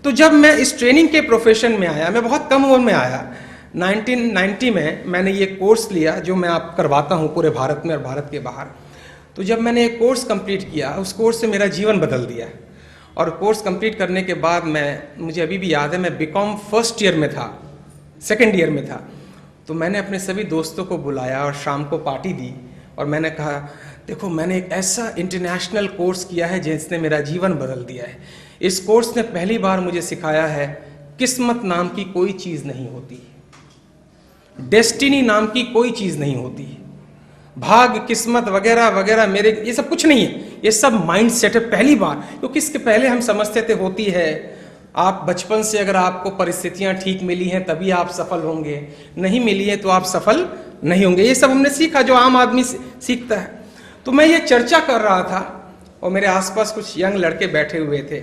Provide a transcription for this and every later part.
तो जब मैं इस ट्रेनिंग के प्रोफेशन में आया, मैं बहुत कम उम्र में आया, 1990 में मैंने ये कोर्स लिया जो मैं आप करवाता हूँ पूरे भारत में और भारत के बाहर। तो जब मैंने एक कोर्स कंप्लीट किया, उस कोर्स से मेरा जीवन बदल दिया। और कोर्स कंप्लीट करने के बाद मुझे अभी भी याद है, मैं बीकॉम फर्स्ट ईयर में था, सेकेंड ईयर में था। तो मैंने अपने सभी दोस्तों को बुलाया और शाम को पार्टी दी और मैंने कहा, देखो मैंने एक ऐसा इंटरनेशनल कोर्स किया है जिसने मेरा जीवन बदल दिया है। इस कोर्स ने पहली बार मुझे सिखाया है किस्मत नाम की कोई चीज़ नहीं होती, डेस्टिनी नाम की कोई चीज़ नहीं होती, भाग किस्मत वगैरह वगैरह मेरे ये सब कुछ नहीं है, ये सब माइंड सेट है पहली बार। क्योंकि इसके पहले हम समझते थे होती है, आप बचपन से अगर आपको परिस्थितियां ठीक मिली हैं तभी आप सफल होंगे, नहीं मिली है तो आप सफल नहीं होंगे। ये सब हमने सीखा जो आम आदमी सीखता है। तो मैं ये चर्चा कर रहा था और मेरे आसपास कुछ यंग लड़के बैठे हुए थे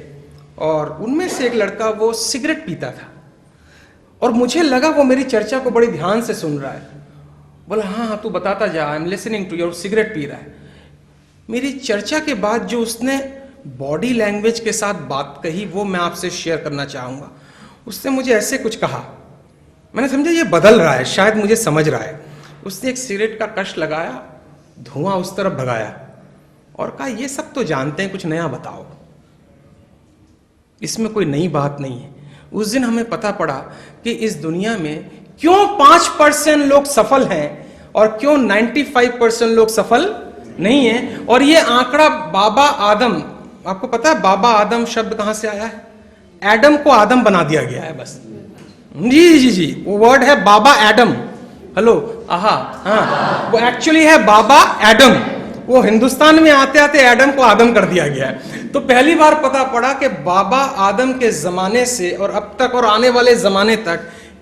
और उनमें से एक लड़का वो सिगरेट पीता था और मुझे लगा वो मेरी चर्चा को बड़ी ध्यान से सुन रहा है। बोला हाँ हाँ तू बताता जा, I am listening to your, cigarette पी रहा है। मेरी चर्चा के बाद जो उसने बॉडी लैंग्वेज के साथ बात कही वो मैं आपसे शेयर करना चाहूँगा। उसने मुझे ऐसे कुछ कहा, मैंने समझा ये बदल रहा है, शायद मुझे समझ रहा है। उसने एक सिगरेट का कश लगाया, धुआं उस तरफ भगाया और कहा ये सब तो जानते हैं, कुछ नया बताओ, इसमें कोई नई बात नहीं है। उस दिन हमें पता पड़ा कि इस दुनिया में क्यों 5% लोग सफल हैं और क्यों 95% लोग सफल नहीं हैं। और ये आंकड़ा बाबा आदम, आपको पता है बाबा आदम शब्द कहां से आया है? एडम को आदम बना दिया गया है बस। जी जी जी, वो वर्ड है बाबा एडम। हेलो आहा, हाँ वो एक्चुअली है बाबा एडम। वो हिंदुस्तान में आते आते एडम को आदम कर दिया गया है। तो पहली बार पता पड़ा कि बाबा आदम के जमाने से और अब तक और आने वाले जमाने तक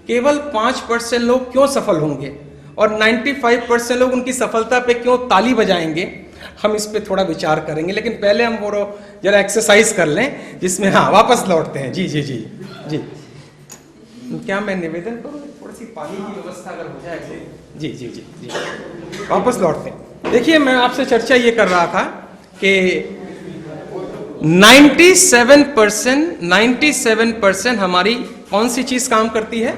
केवल 5% लोग क्यों सफल होंगे और 95% लोग उनकी सफलता पे क्यों ताली बजाएंगे। हम इस पे थोड़ा विचार करेंगे, लेकिन पहले हम वो जरा एक्सरसाइज कर लें जिसमें हाँ वापस लौटते हैं। जी जी जी जी, क्या मैं निवेदन करूं थोड़ी सी पानी की व्यवस्था अगर हो जाए तो। जी जी जी जी, वापस लौटते हैं। देखिए मैं आपसे चर्चा ये कर रहा था कि 97% हमारी कौन सी चीज काम करती है?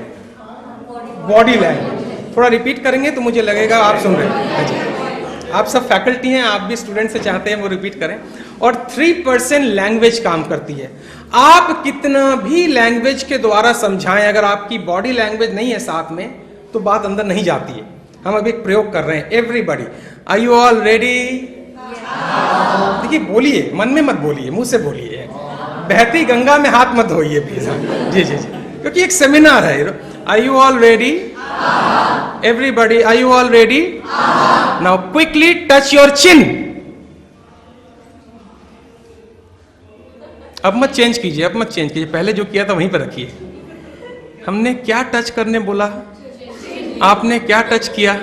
Body language. थोड़ा रिपीट करेंगे तो मुझे लगेगा आप सुन रहे हैं। आप सब फैकल्टी हैं, आप भी स्टूडेंट से चाहते हैं वो रिपीट करें। और 3% लैंग्वेज काम करती है। आप कितना भी लैंग्वेज के द्वारा समझाएं, अगर आपकी बॉडी लैंग्वेज नहीं है साथ में तो बात अंदर नहीं जाती है। हम अभी एक प्रयोग कर रहे हैं। Everybody, are you all ready? देखिए बोलिए, मन में मत बोलिए, मुंह से बोलिए। बहती गंगा में हाथ मत धोइए प्लीज। जी जी जी, क्योंकि एक सेमिनार है। Are you all ready? Everybody, are you all ready? Now quickly touch your chin. अब मत चेंज कीजिए, अब मत चेंज कीजिए, पहले जो किया था वहीं पर रखिए। हमने क्या टच करने बोला? आपने क्या टच किया?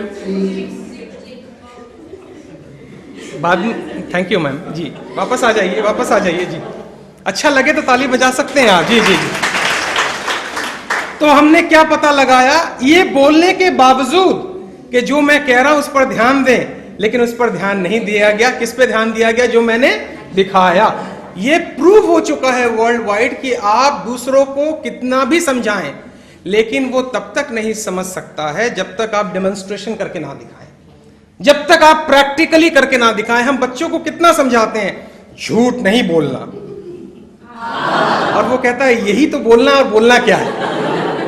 बाद में। थैंक यू मैम जी, वापस आ जाइए, वापस आ जाइए जी। अच्छा लगे तो ताली बजा सकते हैं आप। जी जी जी। तो हमने क्या पता लगाया, ये बोलने के बावजूद कि जो मैं कह रहा हूं उस पर ध्यान दें, लेकिन उस पर ध्यान नहीं दिया गया। किस पे ध्यान दिया गया? जो मैंने दिखाया। ये प्रूव हो चुका है वर्ल्ड वाइड कि आप दूसरों को कितना भी समझाएं, लेकिन वो तब तक नहीं समझ सकता है जब तक आप डेमोन्स्ट्रेशन करके ना दिखाएं, जब तक आप प्रैक्टिकली करके ना दिखाएं। हम बच्चों को कितना समझाते हैं, झूठ नहीं बोलना, और वो कहता है यही तो बोलना, और बोलना क्या है?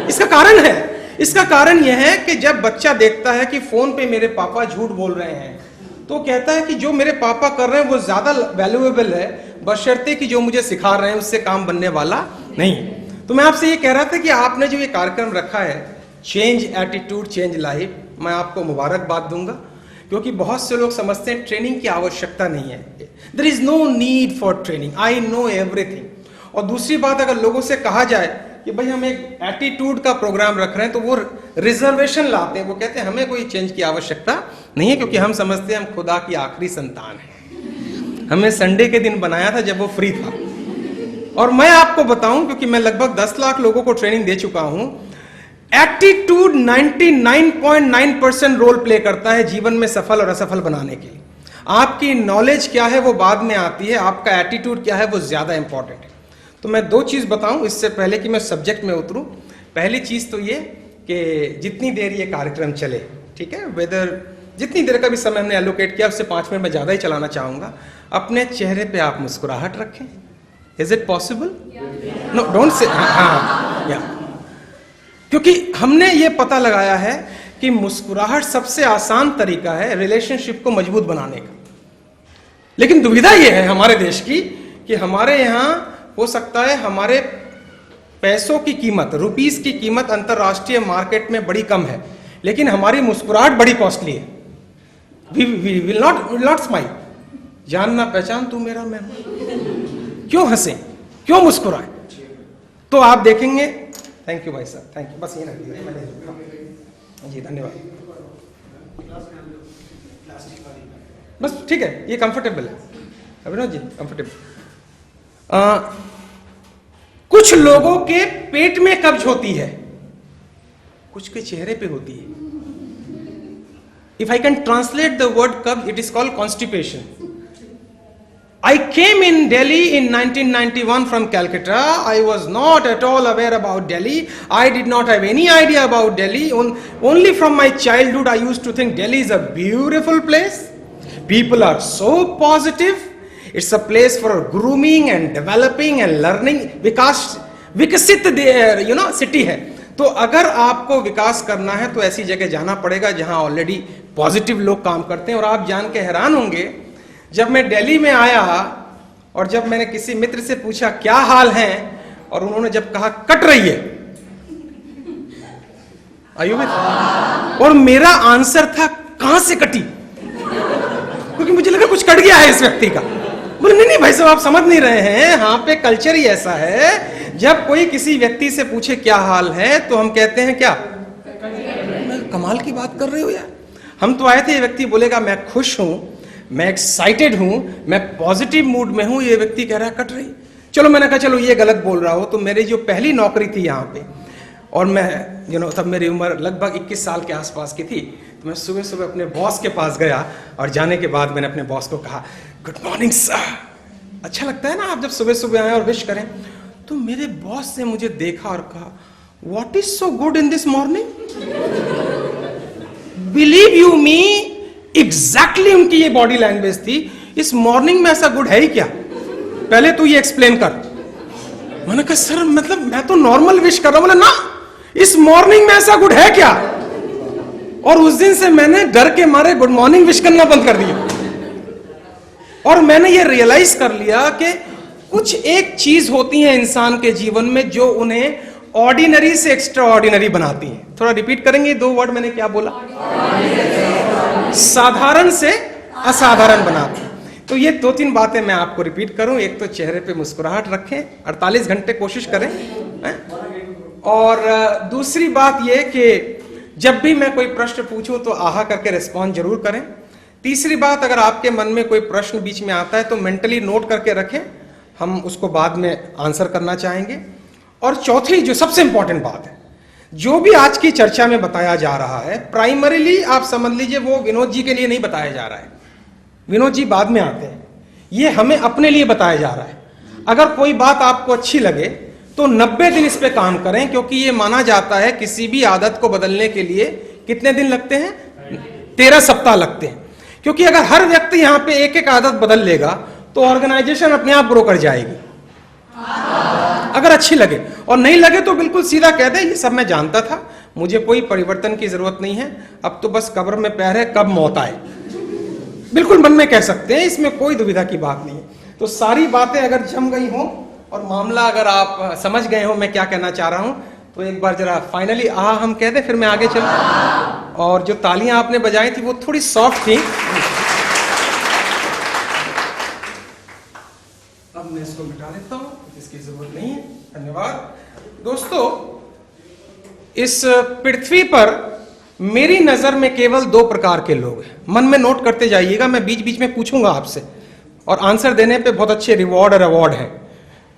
इसका कारण है, इसका कारण यह है कि जब बच्चा देखता है कि फोन पे मेरे पापा झूठ बोल रहे हैं, तो कहता है कि जो मेरे पापा कर रहे हैं वो ज्यादा वैल्यूएबल है, बशर्ते कि जो मुझे सिखा रहे हैं उससे काम बनने वाला नहीं। तो मैं आपसे ये कह रहा था कि आपने जो ये कार्यक्रम रखा है, चेंज एटीट्यूड चेंज लाइफ, मैं आपको मुबारकबाद दूंगा, क्योंकि बहुत से लोग समझते हैं ट्रेनिंग की आवश्यकता नहीं है। There is no need for training, I know everything. और दूसरी बात, अगर लोगों से कहा जाए कि भाई हम एक एटीट्यूड का प्रोग्राम रख रहे हैं, तो वो रिजर्वेशन लाते हैं। वो कहते हैं हमें कोई चेंज की आवश्यकता नहीं है, क्योंकि हम समझते हैं हम खुदा की आखिरी संतान है। हमने संडे के दिन बनाया था जब वो फ्री था। और मैं आपको बताऊं, क्योंकि मैं लगभग 10 लाख लोगों को ट्रेनिंग दे चुका हूं, एटीट्यूड 99.9% रोल प्ले करता है जीवन में सफल और असफल बनाने के लिए। आपकी नॉलेज क्या है वो बाद में आती है, आपका एटीट्यूड क्या है वो ज्यादा इंपॉर्टेंट है। तो मैं दो चीज़ बताऊं इससे पहले कि मैं सब्जेक्ट में उतरूं। पहली चीज़ तो ये कि जितनी देर ये कार्यक्रम चले, ठीक है, वेदर जितनी देर का भी समय हमने एलोकेट किया उससे 5 मिनट में ज़्यादा ही चलाना चाहूँगा, अपने चेहरे पे आप मुस्कुराहट रखें। Is it possible? No, don't say हाँ या, क्योंकि हमने ये पता लगाया है कि मुस्कुराहट सबसे आसान तरीका है रिलेशनशिप को मजबूत बनाने का। लेकिन दुविधा ये है हमारे देश की कि हमारे यहाँ हो सकता है हमारे पैसों की कीमत, रुपीस की कीमत अंतरराष्ट्रीय मार्केट में बड़ी कम है, लेकिन हमारी मुस्कुराहट बड़ी कॉस्टली है। We will not smile. जानना पहचान तू मेरा मेहमान, क्यों हंसे, क्यों मुस्कुराए? तो आप देखेंगे। थैंक यू भाई साहब, थैंक यू। बस ये ना जी, धन्यवाद। बस ठीक है, ये कंफर्टेबल है अभिनव जी, कंफर्टेबल। कुछ लोगों के पेट में कब्ज होती है, कुछ के चेहरे पे होती है। If I can translate the word कब्ज, it is called constipation. I came in Delhi in 1991 from Calcutta. I was not at all aware about Delhi. I did not have any idea about Delhi. Only from my childhood I used to think Delhi is a beautiful place. People are so positive. It's a place for grooming and developing and learning. विकसित city है। तो अगर आपको विकास करना है तो ऐसी जगह जाना पड़ेगा जहां ऑलरेडी पॉजिटिव लोग काम करते हैं। और आप जान के हैरान होंगे, जब मैं दिल्ली में आया और जब मैंने किसी मित्र से पूछा क्या हाल है, और उन्होंने जब कहा कट रही है, और मेरा आंसर था कहां से कटी, क्योंकि मुझे लगा कुछ कट गया है इस व्यक्ति का। बोले नहीं भाई साहब, आप समझ नहीं रहे हैं, यहाँ पे कल्चर ही ऐसा है, जब कोई किसी व्यक्ति से पूछे क्या हाल है तो हम कहते हैं क्या, कमाल की बात कर रहे हो यार। हम तो आए थे, ये व्यक्ति बोलेगा मैं खुश हूं, मैं एक्साइटेड हूं, मैं पॉजिटिव मूड में हूं, ये व्यक्ति कह रहा है कट रही। चलो मैंने कहा चलो ये गलत बोल रहा हो। तो मेरी जो पहली नौकरी थी यहाँ पे, और मैं तब मेरी उम्र लगभग 21 साल के आसपास की थी, तो मैं सुबह सुबह अपने बॉस के पास गया और जाने के बाद मैंने अपने बॉस को कहा गुड मॉर्निंग सर। अच्छा लगता है ना आप जब सुबह सुबह आए और विश करें। तो मेरे बॉस ने मुझे देखा और कहा what is so good in this morning. Believe you me, exactly उनकी ये बॉडी लैंग्वेज थी, इस मॉर्निंग में ऐसा गुड है ही क्या, पहले तू ये एक्सप्लेन कर। मैंने कहा सर मतलब मैं तो नॉर्मल विश कर रहा हूं। ना, इस मॉर्निंग में ऐसा गुड है क्या। और उस दिन से मैंने डर के मारे गुड मॉर्निंग विश करना बंद कर दिया। और मैंने ये रियलाइज कर लिया कि कुछ एक चीज होती है इंसान के जीवन में जो उन्हें ऑर्डिनरी से एक्स्ट्रा ऑर्डिनरी बनाती है। थोड़ा रिपीट करेंगे, 2 वर्ड मैंने क्या बोला, साधारण से असाधारण बनाती है। तो ये 2-3 बातें मैं आपको रिपीट करूं। एक तो चेहरे पे मुस्कुराहट रखें, 48 घंटे कोशिश करें। और दूसरी बात ये कि जब भी मैं कोई प्रश्न पूछूं तो आहा करके रिस्पॉन्ड जरूर करें। तीसरी बात, अगर आपके मन में कोई प्रश्न बीच में आता है तो मेंटली नोट करके रखें, हम उसको बाद में आंसर करना चाहेंगे। और चौथी जो सबसे इंपॉर्टेंट बात है, जो भी आज की चर्चा में बताया जा रहा है, प्राइमरीली आप समझ लीजिए वो विनोद जी के लिए नहीं बताया जा रहा है। विनोद जी बाद में आते हैं, ये हमें अपने लिए बताया जा रहा है। अगर कोई बात आपको अच्छी लगे तो 90 दिन इस पे काम करें, क्योंकि ये माना जाता है किसी भी आदत को बदलने के लिए कितने दिन लगते हैं, 13 सप्ताह लगते हैं। क्योंकि अगर हर व्यक्ति यहाँ पे एक एक आदत बदल लेगा तो ऑर्गेनाइजेशन अपने आप ग्रो कर जाएगी, अगर अच्छी लगे। और नहीं लगे तो बिल्कुल सीधा कह दे ये सब मैं जानता था, मुझे कोई परिवर्तन की जरूरत नहीं है, अब तो बस कब्र में पैर है, कब मौत आए, बिल्कुल मन में कह सकते हैं, इसमें कोई दुविधा की बात नहीं है। तो सारी बातें अगर जम गई हो और मामला अगर आप समझ गए हो मैं क्या कहना चाह रहा हूं, तो एक बार जरा फाइनली आहा हम कह दें, फिर मैं आगे चलूं। और जो तालियां आपने बजाई थी वो थोड़ी सॉफ्ट थी, अब मैं इसको मिटा देता हूं, इसकी जरूरत नहीं है। धन्यवाद दोस्तों। इस पृथ्वी पर मेरी नजर में केवल 2 प्रकार के लोग हैं, मन में नोट करते जाइएगा, मैं बीच बीच में पूछूंगा आपसे और आंसर देने पे बहुत अच्छे रिवॉर्ड और अवार्ड हैं,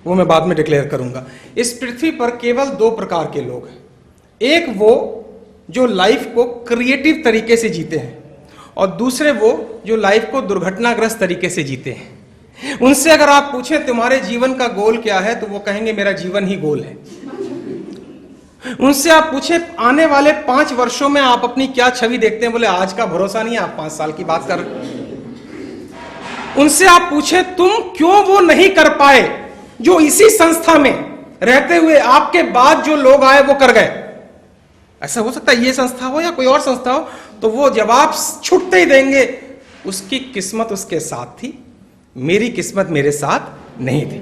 वो मैं बाद में डिक्लेयर करूंगा। इस पृथ्वी पर केवल 2 प्रकार के लोग हैं। एक वो जो लाइफ को क्रिएटिव तरीके से जीते हैं, और दूसरे वो जो लाइफ को दुर्घटनाग्रस्त तरीके से जीते हैं। उनसे अगर आप पूछें तुम्हारे जीवन का गोल क्या है, तो वो कहेंगे मेरा जीवन ही गोल है। उनसे आप पूछें आने वाले 5 वर्षों में आप अपनी क्या छवि देखते हैं, बोले आज का भरोसा नहीं है, आप 5 साल की बात कर रहे हैं। उनसे आप पूछें तुम क्यों वो नहीं कर पाए जो इसी संस्था में रहते हुए आपके बाद जो लोग आए वो कर गए। ऐसा हो सकता है ये संस्था हो या कोई और संस्था हो, तो वो जवाब छुटते ही देंगे उसकी किस्मत उसके साथ थी, मेरी किस्मत मेरे साथ नहीं थी।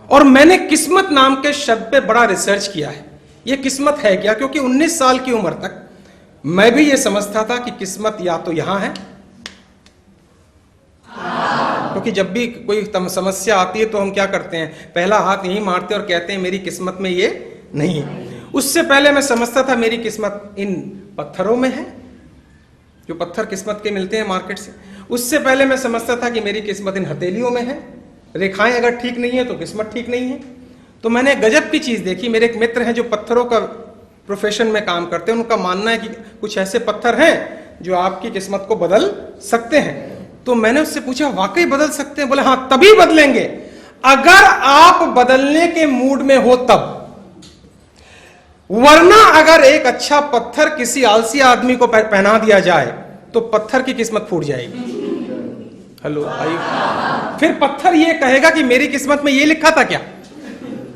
और मैंने किस्मत नाम के शब्द पे बड़ा रिसर्च किया है, ये किस्मत है क्या, क्योंकि 19 साल की उम्र तक मैं भी ये समझता था कि किस्मत या तो यहां है, क्योंकि जब भी कोई समस्या आती है तो हम क्या करते हैं, पहला हाथ यहीं मारते और कहते हैं मेरी किस्मत में ये नहीं है। उससे पहले मैं समझता था मेरी किस्मत इन पत्थरों में है, जो पत्थर किस्मत के मिलते हैं मार्केट से। उससे पहले मैं समझता था कि मेरी किस्मत इन हथेलियों में है, रेखाएं अगर ठीक नहीं है तो किस्मत ठीक नहीं है। तो मैंने गजब की चीज देखी। मेरे एक मित्र हैं जो पत्थरों का प्रोफेशन में काम करते हैं, उनका मानना है कि कुछ ऐसे पत्थर हैं जो आपकी किस्मत को बदल सकते हैं। तो मैंने उससे पूछा वाकई बदल सकते हैं? बोले हाँ, तभी बदलेंगे अगर आप बदलने के मूड में हो तब, वरना अगर एक अच्छा पत्थर किसी आलसी आदमी को पहना दिया जाए तो पत्थर की किस्मत फूट जाएगी। हेलो भाई, फिर पत्थर ये कहेगा कि मेरी किस्मत में ये लिखा था क्या?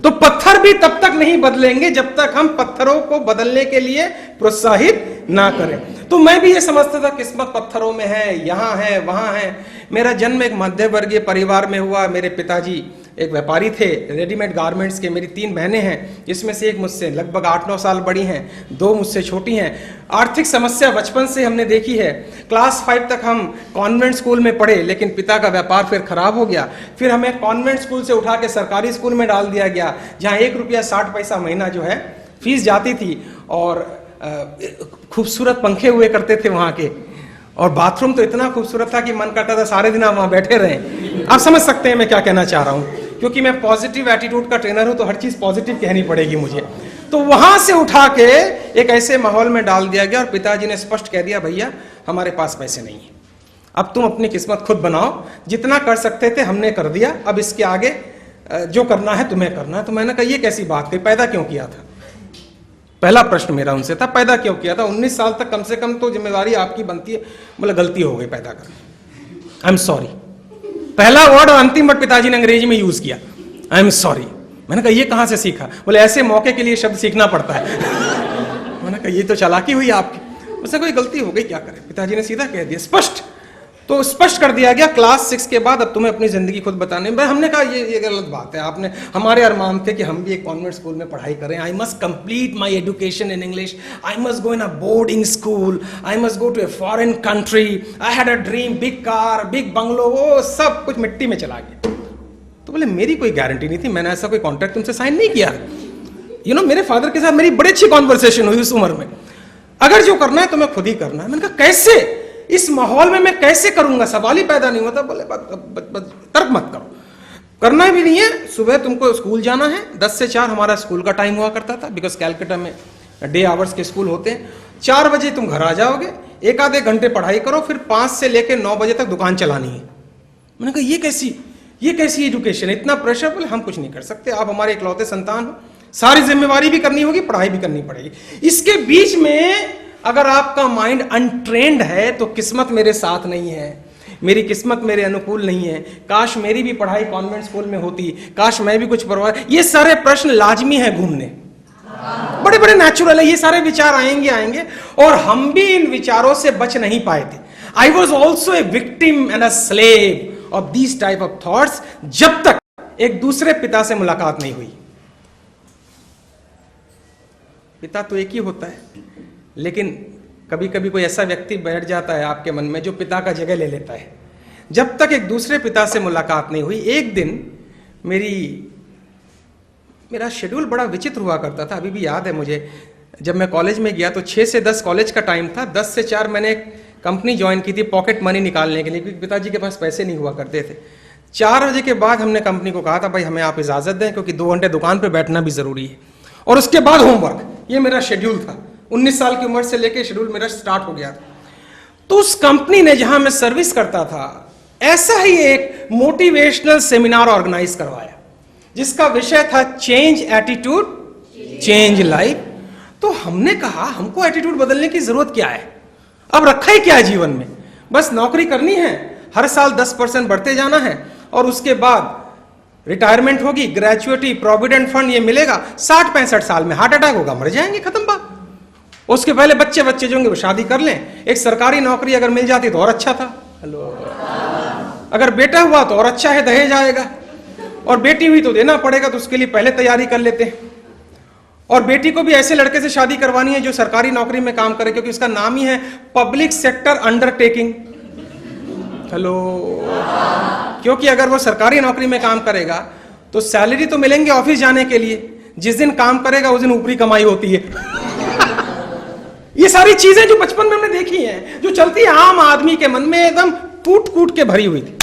तो पत्थर भी तब तक नहीं बदलेंगे जब तक हम पत्थरों को बदलने के लिए प्रोत्साहित ना करें। तो मैं भी ये समझता था किस्मत पत्थरों में है, यहां है, वहां है। मेरा जन्म एक मध्य वर्गीय परिवार में हुआ। मेरे पिताजी एक व्यापारी थे रेडीमेड गारमेंट्स के। मेरी 3 बहनें हैं, जिसमें से एक मुझसे लगभग 8-9 साल बड़ी हैं, 2 मुझसे छोटी हैं। आर्थिक समस्या बचपन से हमने देखी है। क्लास 5 तक हम कॉन्वेंट स्कूल में पढ़े, लेकिन पिता का व्यापार फिर खराब हो गया। फिर हमें कॉन्वेंट स्कूल से उठा के सरकारी स्कूल में डाल दिया गया, जहाँ 1 रुपया 60 पैसा महीना जो है फीस जाती थी। और खूबसूरत पंखे हुए करते थे वहाँ के, और बाथरूम तो इतना खूबसूरत था कि मन करता था सारे दिन आप वहाँ बैठे रहें। आप समझ सकते हैं मैं क्या कहना चाह रहा हूँ, क्योंकि मैं पॉजिटिव एटीट्यूड का ट्रेनर हूं, तो हर चीज पॉजिटिव कहनी पड़ेगी मुझे। तो वहां से उठा के एक ऐसे माहौल में डाल दिया गया और पिताजी ने स्पष्ट कह दिया भैया हमारे पास पैसे नहीं है, अब तुम अपनी किस्मत खुद बनाओ, जितना कर सकते थे हमने कर दिया, अब इसके आगे जो करना है तुम्हें करना है। तो मैंने कहा ये कैसी बात थी, पैदा क्यों किया था? पहला प्रश्न मेरा उनसे था, पैदा क्यों किया था? 19 साल तक कम से कम तो जिम्मेवारी आपकी बनती है। बोले गलती हो गई पैदा कर, आई एम सॉरी। पहला वर्ड और अंतिम वर्ड पिताजी ने अंग्रेजी में यूज किया, आई एम सॉरी। मैंने कहा ये कहां से सीखा? बोले ऐसे मौके के लिए शब्द सीखना पड़ता है। मैंने कहा ये तो चालाकी हुई आपकी। उससे कोई गलती हो गई, क्या करें? पिताजी ने सीधा कह दिया, स्पष्ट। तो स्पष्ट कर दिया गया क्लास 6 के बाद अब तुम्हें अपनी जिंदगी खुद बताने। हमने कहा ये गलत बात है। आपने, हमारे अरमान थे कि हम भी एक कॉन्वेंट स्कूल में पढ़ाई करें। I must complete my education in English, I must go in a boarding school, I must go to a foreign country, I had a dream, big car, big bungalow, वो सब कुछ मिट्टी में चला गया। तो बोले मेरी कोई गारंटी नहीं थी, मैंने ऐसा कोई कॉन्ट्रैक्ट तुमसे साइन नहीं किया। मेरे फादर के साथ मेरी बड़ी अच्छी कॉन्वर्सेशन हुई उस उम्र में, अगर जो करना है तो मैं खुद ही करना है। मैंने कहा कैसे, इस माहौल में मैं कैसे करूंगा, सवाल ही पैदा नहीं होता। बोले तर्क मत करो, करना भी नहीं है। सुबह तुमको स्कूल जाना है, 10 से 4 हमारा स्कूल का टाइम हुआ करता था, बिकॉज कैलकाटा में डे आवर्स के स्कूल होते हैं। 4 बजे तुम घर आ जाओगे, 1 आधे घंटे पढ़ाई करो, फिर 5 से लेकर 9 बजे तक दुकान चलानी है। मैंने कहा ये कैसी एजुकेशन, इतना प्रेशर? बोले हम कुछ नहीं कर सकते, आप हमारे इकलौते संतान हो, सारी जिम्मेवारी भी करनी होगी, पढ़ाई भी करनी पड़ेगी। इसके बीच में अगर आपका माइंड अनट्रेंड है तो किस्मत मेरे साथ नहीं है, मेरी किस्मत मेरे अनुकूल नहीं है, काश मेरी भी पढ़ाई कॉन्वेंट स्कूल में होती, काश मैं भी कुछ परवाह। ये सारे प्रश्न लाजमी है घूमने, बड़े बड़े नेचुरल है, ये सारे विचार आएंगे और हम भी इन विचारों से बच नहीं पाए थे। I was also a victim and a slave of these type of thoughts, जब तक एक दूसरे पिता से मुलाकात नहीं हुई। पिता तो एक ही होता है, लेकिन कभी कभी कोई ऐसा व्यक्ति बैठ जाता है आपके मन में जो पिता का जगह ले लेता है। जब तक एक दूसरे पिता से मुलाकात नहीं हुई, एक दिन मेरा शेड्यूल बड़ा विचित्र हुआ करता था, अभी भी याद है मुझे। जब मैं कॉलेज में गया तो 6 से 10 कॉलेज का टाइम था, 10 से 4 मैंने एक कंपनी ज्वाइन की थी पॉकेट मनी निकालने के लिए, क्योंकि पिताजी के पास पैसे नहीं हुआ करते थे। 4 बजे के बाद हमने कंपनी को कहा था भाई हमें आप इजाजत दें, क्योंकि 2 घंटे दुकान पर बैठना भी जरूरी है, और उसके बाद होमवर्क। ये मेरा शेड्यूल था, 19 साल की उम्र से लेकर शेड्यूल मेरा स्टार्ट हो गया था। तो उस कंपनी ने, जहां मैं सर्विस करता था, ऐसा ही एक मोटिवेशनल सेमिनार ऑर्गेनाइज करवाया जिसका विषय था चेंज एटीट्यूड चेंज लाइफ। तो हमने कहा हमको एटीट्यूड बदलने की जरूरत क्या है, अब रखा ही क्या है जीवन में, बस नौकरी करनी है, हर साल 10% बढ़ते जाना है और उसके बाद रिटायरमेंट होगी, ग्रेजुएटी, प्रोविडेंट फंड ये मिलेगा, 60-65 साल में हार्ट अटैक होगा, मर जाएंगे, खत्म बात। उसके पहले बच्चे जो होंगे वो शादी कर लें, एक सरकारी नौकरी अगर मिल जाती तो और अच्छा था, हेलो, अगर बेटा हुआ तो और अच्छा है, दहेज आएगा, और बेटी हुई तो देना पड़ेगा, तो उसके लिए पहले तैयारी कर लेते हैं। और बेटी को भी ऐसे लड़के से शादी करवानी है जो सरकारी नौकरी में काम करे, क्योंकि उसका नाम ही है पब्लिक सेक्टर अंडरटेकिंग, हेलो, क्योंकि अगर वो सरकारी नौकरी में काम करेगा तो सैलरी तो मिलेंगे ऑफिस जाने के लिए, जिस दिन काम करेगा उस दिन ऊपरी कमाई होती है। ये सारी चीजें जो बचपन में हमने देखी हैं, जो चलती है आम आदमी के मन में, एकदम कूट कूट के भरी हुई थी।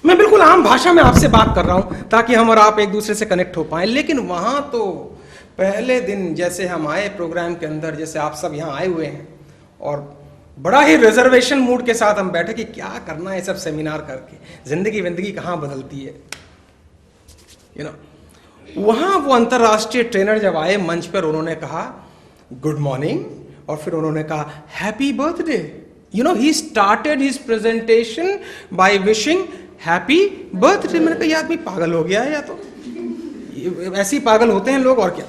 मैं बिल्कुल आम भाषा में आपसे बात कर रहा हूं ताकि हम और आप एक दूसरे से कनेक्ट हो पाए। लेकिन वहां तो पहले दिन जैसे हम आए प्रोग्राम के अंदर, जैसे आप सब यहां आए हुए हैं, और बड़ा ही रिजर्वेशन मूड के साथ हम बैठे कि क्या करना है सब सेमिनार करके, जिंदगी कहां बदलती है, यू नो। वहां वो अंतरराष्ट्रीय ट्रेनर जब आए मंच पर, उन्होंने कहा गुड मॉर्निंग, और फिर उन्होंने कहा happy birthday. You know, he started his presentation by wishing happy birthday. मैंने कहा ये आदमी पागल हो गया है, या तो ऐसे ही पागल होते हैं लोग, और क्या।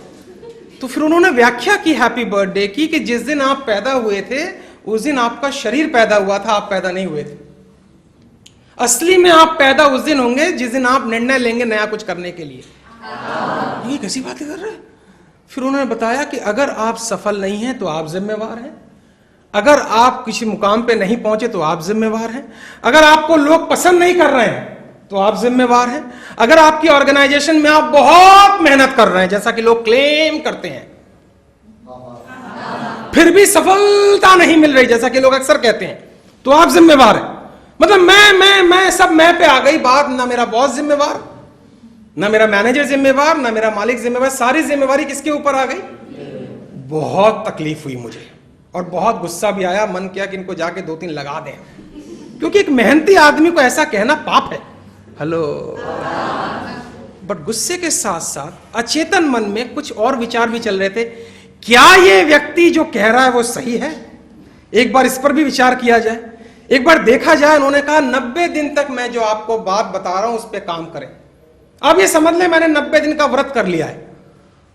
तो फिर उन्होंने व्याख्या की हैप्पी बर्थडे की कि जिस दिन आप पैदा हुए थे उस दिन आपका शरीर पैदा हुआ था, आप पैदा नहीं हुए थे। असली में आप पैदा उस दिन होंगे जिस दिन आप निर्णय लेंगे नया कुछ करने के लिए। ये कैसी बातें कर रहे हैं। फिर उन्होंने बताया कि अगर आप सफल नहीं हैं तो आप जिम्मेवार हैं, अगर आप किसी मुकाम पे नहीं पहुंचे तो आप जिम्मेवार हैं, अगर आपको लोग पसंद नहीं कर रहे हैं तो आप जिम्मेवार हैं, अगर आपकी ऑर्गेनाइजेशन में आप बहुत मेहनत कर रहे हैं जैसा कि लोग क्लेम करते हैं फिर भी सफलता नहीं मिल रही जैसा कि लोग अक्सर कहते हैं, तो आप जिम्मेवार हैं। मतलब मैं सब मैं पे आ गई बात, ना मेरा बॉस जिम्मेवार, ना मेरा मैनेजर जिम्मेवार, ना मेरा मालिक जिम्मेवार, सारी जिम्मेवारी किसके ऊपर आ गई। बहुत तकलीफ हुई मुझे और बहुत गुस्सा भी आया, मन किया कि इनको जाके 2-3 लगा दें, क्योंकि एक मेहनती आदमी को ऐसा कहना पाप है, हेलो। बट गुस्से के साथ साथ अचेतन मन में कुछ और विचार भी चल रहे थे, क्या ये व्यक्ति जो कह रहा है वो सही है, एक बार इस पर भी विचार किया जाए, एक बार देखा जाए। उन्होंने कहा 90 दिन तक मैं जो आपको बात बता रहा हूं उस पर काम करें। अब ये समझ ले मैंने 90 दिन का व्रत कर लिया है,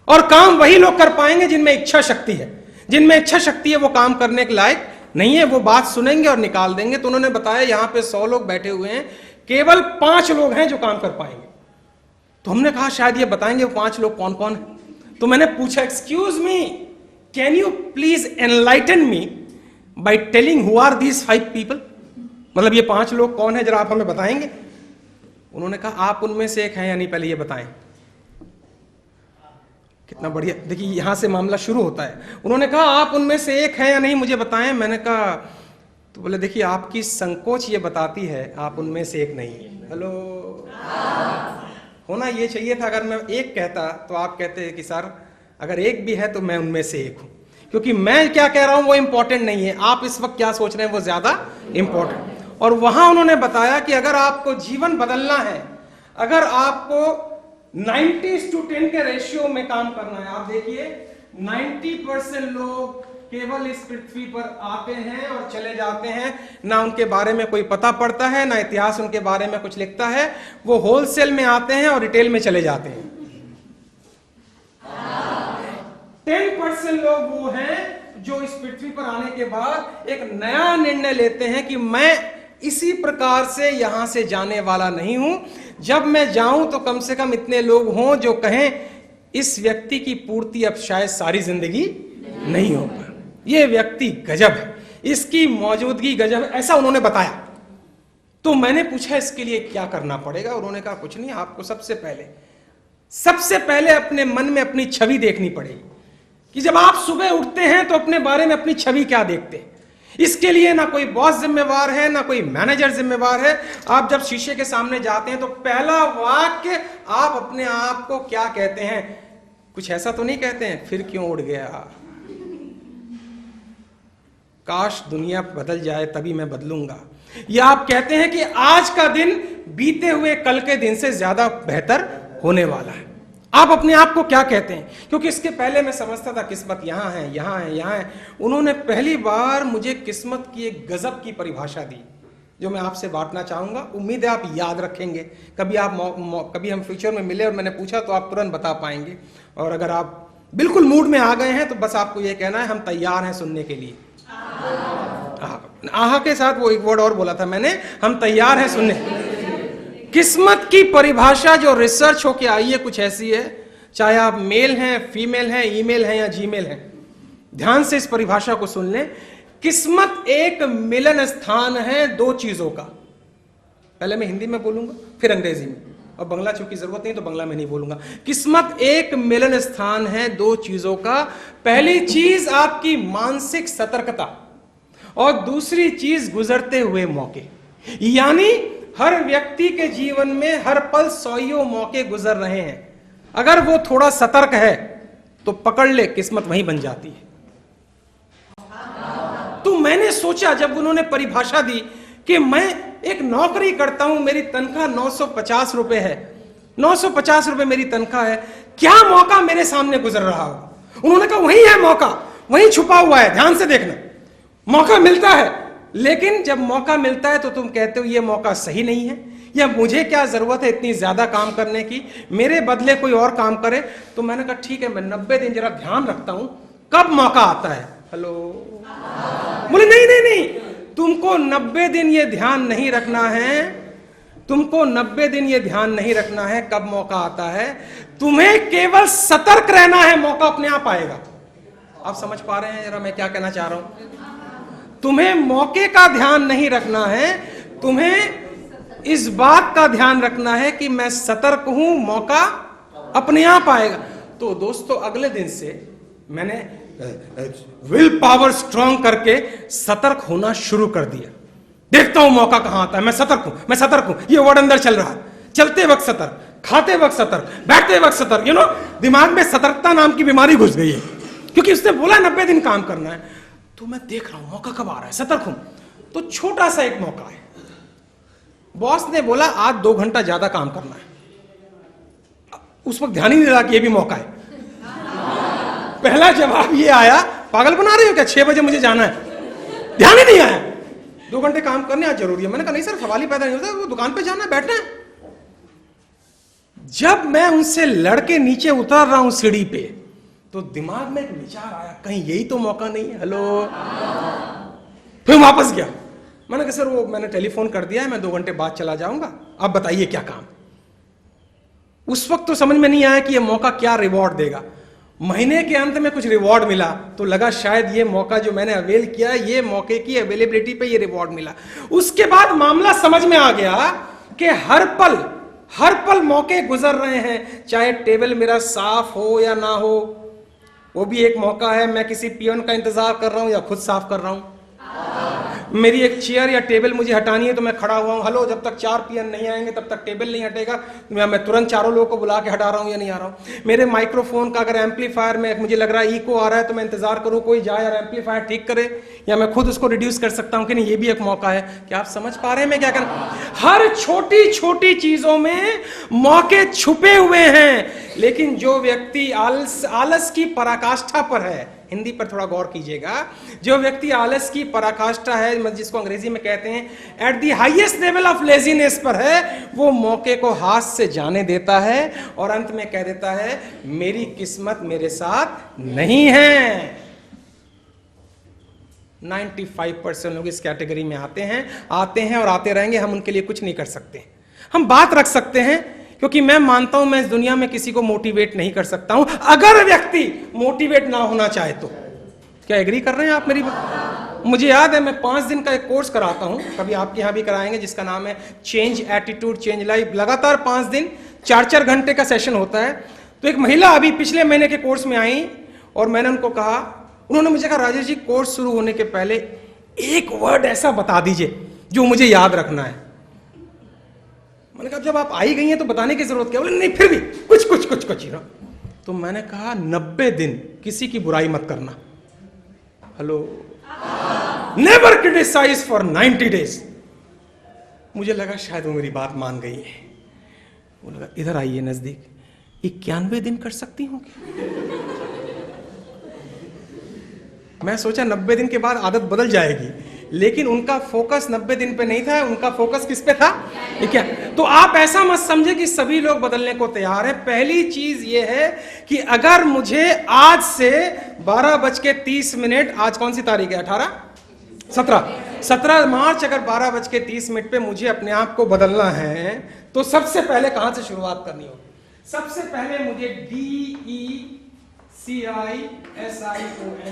और काम वही लोग कर पाएंगे जिनमें इच्छा शक्ति है, जिनमें इच्छा शक्ति है वो काम करने के लायक नहीं है, वो बात सुनेंगे और निकाल देंगे। तो उन्होंने बताया यहां पे 100 लोग बैठे हुए हैं, केवल 5 लोग हैं जो काम कर पाएंगे। तो हमने कहा शायद ये बताएंगे वो 5 लोग कौन कौन है। तो मैंने पूछा excuse me, can you please enlighten me by telling who are these 5 people, मतलब ये 5 लोग कौन है, जरा आप हमें बताएंगे। उन्होंने कहा आप उनमें से एक हैं या नहीं, पहले ये बताएं। कितना बढ़िया, देखिए यहां से मामला शुरू होता है। उन्होंने कहा आप उनमें से एक हैं या नहीं मुझे बताएं। मैंने कहा, तो बोले देखिए आपकी संकोच ये बताती है आप उनमें से एक नहीं है। हेलो, होना ये चाहिए था, अगर मैं एक कहता तो आप कहते कि सर अगर एक भी है तो मैं उनमें से एक हूं, क्योंकि मैं क्या कह रहा हूं वो इंपॉर्टेंट नहीं है, आप इस वक्त क्या सोच रहे हैं वो ज्यादा इंपॉर्टेंट। और वहां उन्होंने बताया कि अगर आपको जीवन बदलना है, अगर आपको 90:10 के रेशियो में काम करना है, आप देखिए 90% लोग केवल इस पृथ्वी पर आते हैं और चले जाते हैं, ना उनके बारे में कोई पता पड़ता है, ना इतिहास उनके बारे में कुछ लिखता है। वो होलसेल में आते हैं और रिटेल में चले जाते हैं। 10% लोग वो हैं जो इस पृथ्वी पर आने के बाद एक नया निर्णय लेते हैं कि मैं इसी प्रकार से यहां से जाने वाला नहीं हूं, जब मैं जाऊं तो कम से कम इतने लोग हों जो कहें इस व्यक्ति की पूर्ति अब शायद सारी जिंदगी नहीं हो पाए, ये व्यक्ति गजब है, इसकी मौजूदगी गजब है, ऐसा उन्होंने बताया। तो मैंने पूछा इसके लिए क्या करना पड़ेगा। उन्होंने कहा कुछ नहीं, आपको सबसे पहले अपने मन में अपनी छवि देखनी पड़ेगी कि जब आप सुबह उठते हैं तो अपने बारे में अपनी छवि क्या देखते हैं। इसके लिए ना कोई बॉस जिम्मेवार है, ना कोई मैनेजर जिम्मेवार है। आप जब शीशे के सामने जाते हैं तो पहला वाक्य आप अपने आप को क्या कहते हैं, कुछ ऐसा तो नहीं कहते हैं फिर क्यों उड़ गया, काश दुनिया बदल जाए तभी मैं बदलूंगा, या आप कहते हैं कि आज का दिन बीते हुए कल के दिन से ज्यादा बेहतर होने वाला है? आप अपने आप को क्या कहते हैं? क्योंकि इसके पहले मैं समझता था किस्मत यहां है, यहां है, यहां है। उन्होंने पहली बार मुझे किस्मत की एक गजब की परिभाषा दी, जो मैं आपसे बांटना चाहूंगा। उम्मीद है आप याद रखेंगे। कभी हम फ्यूचर में मिले और मैंने पूछा तो आप तुरंत बता पाएंगे। और अगर आप बिल्कुल मूड में आ गए हैं तो बस आपको यह कहना है, हम तैयार हैं सुनने के लिए। आहा के साथ वो एक वर्ड और बोला था मैंने, हम तैयार हैं सुनने। किस्मत की परिभाषा जो रिसर्च होके आई है कुछ ऐसी है, चाहे आप मेल हैं, फीमेल हैं, ईमेल हैं या जीमेल हैं, ध्यान से इस परिभाषा को सुन लें। किस्मत एक मिलन स्थान है दो चीजों का। पहले मैं हिंदी में बोलूंगा फिर अंग्रेजी में, और बंगला चूंकि जरूरत नहीं तो बंगला में नहीं बोलूंगा। किस्मत एक मिलन स्थान है दो चीजों का। पहली चीज आपकी मानसिक सतर्कता और दूसरी चीज गुजरते हुए मौके। यानी हर व्यक्ति के जीवन में हर पल सौयों मौके गुजर रहे हैं। अगर वो थोड़ा सतर्क है तो पकड़ ले, किस्मत वहीं बन जाती है। तो मैंने सोचा जब उन्होंने परिभाषा दी कि मैं एक नौकरी करता हूं, मेरी तनख्वाह 950 रुपए है, 950 रुपए मेरी तनख्वाह है, क्या मौका मेरे सामने गुजर रहा हो? उन्होंने कहा वही है मौका, वही छुपा हुआ है, ध्यान से देखना। मौका मिलता है, लेकिन जब मौका मिलता है तो तुम कहते हो ये मौका सही नहीं है, या मुझे क्या जरूरत है इतनी ज्यादा काम करने की, मेरे बदले कोई और काम करे। तो मैंने कहा ठीक है, मैं 90 दिन जरा ध्यान रखता हूं कब मौका आता है। हेलो, बोले नहीं नहीं नहीं, तुमको 90 दिन ये ध्यान नहीं रखना है, तुमको 90 दिन ये ध्यान नहीं रखना है कब मौका आता है, तुम्हें केवल सतर्क रहना है, मौका अपने आप आएगा। आप समझ पा रहे हैं जरा मैं क्या कहना चाह रहा हूं? तुम्हें मौके का ध्यान नहीं रखना है, तुम्हें इस बात का ध्यान रखना है कि मैं सतर्क हूं, मौका अपने आप आएगा। तो दोस्तों अगले दिन से मैंने विल पावर स्ट्रांग करके सतर्क होना शुरू कर दिया। देखता हूं मौका कहां आता है, मैं सतर्क हूं, मैं सतर्क हूं। ये वर्ड अंदर चल रहा है, चलते वक्त सतर्क, खाते वक्त सतर्क, बैठते वक्त सतर्क। दिमाग में सतर्कता नाम की बीमारी घुस गई है, क्योंकि उसने बोला 90 दिन काम करना है। तो मैं देख रहा हूं मौका कब आ रहा है, सतर्क हूं। तो छोटा सा एक मौका है, बॉस ने बोला आज 2 घंटा ज्यादा काम करना है। उस वक्त ध्यान ही नहीं रहा कि यह भी मौका है। पहला जवाब ये आया, पागल बना रहे हो क्या, 6 बजे मुझे जाना है। ध्यान ही नहीं आया, 2 घंटे काम करने आज जरूरी है। मैंने कहा नहीं सर, सवाल ही पैदा नहीं होता, वो दुकान पे जाना है, बैठना है। जब मैं उनसे लड़के नीचे उतर रहा हूं सीढ़ी पे, तो दिमाग में एक विचार आया, कहीं यही तो मौका नहीं है। हेलो, फिर वापस गया। मैंने कहा सर वो मैंने टेलीफोन कर दिया है, मैं 2 घंटे बाद चला जाऊंगा, आप बताइए क्या काम। उस वक्त तो समझ में नहीं आया कि ये मौका क्या रिवॉर्ड देगा। महीने के अंत में कुछ रिवॉर्ड मिला तो लगा शायद ये मौका जो मैंने अवेल किया, ये मौके की अवेलेबिलिटी पे ये रिवॉर्ड मिला। उसके बाद मामला समझ में आ गया कि हर पल मौके गुजर रहे हैं, चाहे टेबल मेरा साफ हो या ना हो, वो भी एक मौका है। मैं किसी पियोन का इंतजार कर रहा हूं या खुद साफ कर रहा हूं। मेरी एक चेयर या टेबल मुझे हटानी है तो मैं खड़ा हुआ हूं, हेलो, जब तक 4 पियन नहीं आएंगे तब तक टेबल नहीं हटेगा। मैं तुरंत चारों लोगों को बुला के हटा रहा हूं या नहीं आ रहा हूं। मेरे माइक्रोफोन का अगर एम्पलीफायर में मुझे लग रहा है इको आ रहा है तो मैं इंतजार करूं कोई जाए और एम्पलीफायर ठीक करे, या मैं खुद उसको रिड्यूस कर सकता हूं कि नहीं, ये भी एक मौका है। क्या आप समझ पा रहे हैं मैं क्या कर? हर छोटी छोटी चीजों में मौके छुपे हुए हैं। लेकिन जो व्यक्ति आलस की पराकाष्ठा पर है, हिंदी पर थोड़ा गौर कीजिएगा, जो व्यक्ति आलस की पराकाष्ठा है, जिसको अंग्रेजी में कहते हैं at the highest level of laziness पर है, वो मौके को हाथ से जाने देता है और अंत में कह देता है मेरी किस्मत मेरे साथ नहीं है। 95% लोग इस कैटेगरी में आते हैं और आते रहेंगे। हम उनके लिए कुछ नहीं कर सकते। हम बात रख सकते हैं, क्योंकि मैं मानता हूं मैं इस दुनिया में किसी को मोटिवेट नहीं कर सकता हूं अगर व्यक्ति मोटिवेट ना होना चाहे तो। क्या एग्री कर रहे हैं आप मेरी बात? मुझे याद है मैं 5 दिन का एक कोर्स कराता हूं, कभी आपके यहां भी कराएंगे, जिसका नाम है चेंज एटीट्यूड चेंज लाइफ। लगातार 5 दिन 4-4 घंटे का सेशन होता है। तो एक महिला अभी पिछले महीने के कोर्स में आई और मैंने उनको कहा, उन्होंने मुझे कहा राजेश जी कोर्स शुरू होने के पहले एक वर्ड ऐसा बता दीजिए जो मुझे याद रखना है। मैंने कहा जब आप आई गई हैं तो बताने की जरूरत क्या? बोले नहीं फिर भी कुछ ना। तो मैंने कहा 90 दिन किसी की बुराई मत करना। Hello, never criticise for 90 days. मुझे लगा शायद वो मेरी बात मान गई है। वो लगा इधर आइए नजदीक, 91 दिन कर सकती हूँ? मैं सोचा 90 दिन के बाद आदत बदल जाएगी, लेकिन उनका फोकस 90 दिन पे नहीं था, उनका फोकस किस पे था? क्या? तो आप ऐसा मत समझे कि सभी लोग बदलने को तैयार है। पहली चीज ये है कि अगर मुझे आज से 12:30, आज कौन सी तारीख है? 17 मार्च, अगर 12:30 पे मुझे अपने आप को बदलना है तो सबसे पहले कहां से शुरुआत करनी होगी? सबसे पहले मुझे DECISION,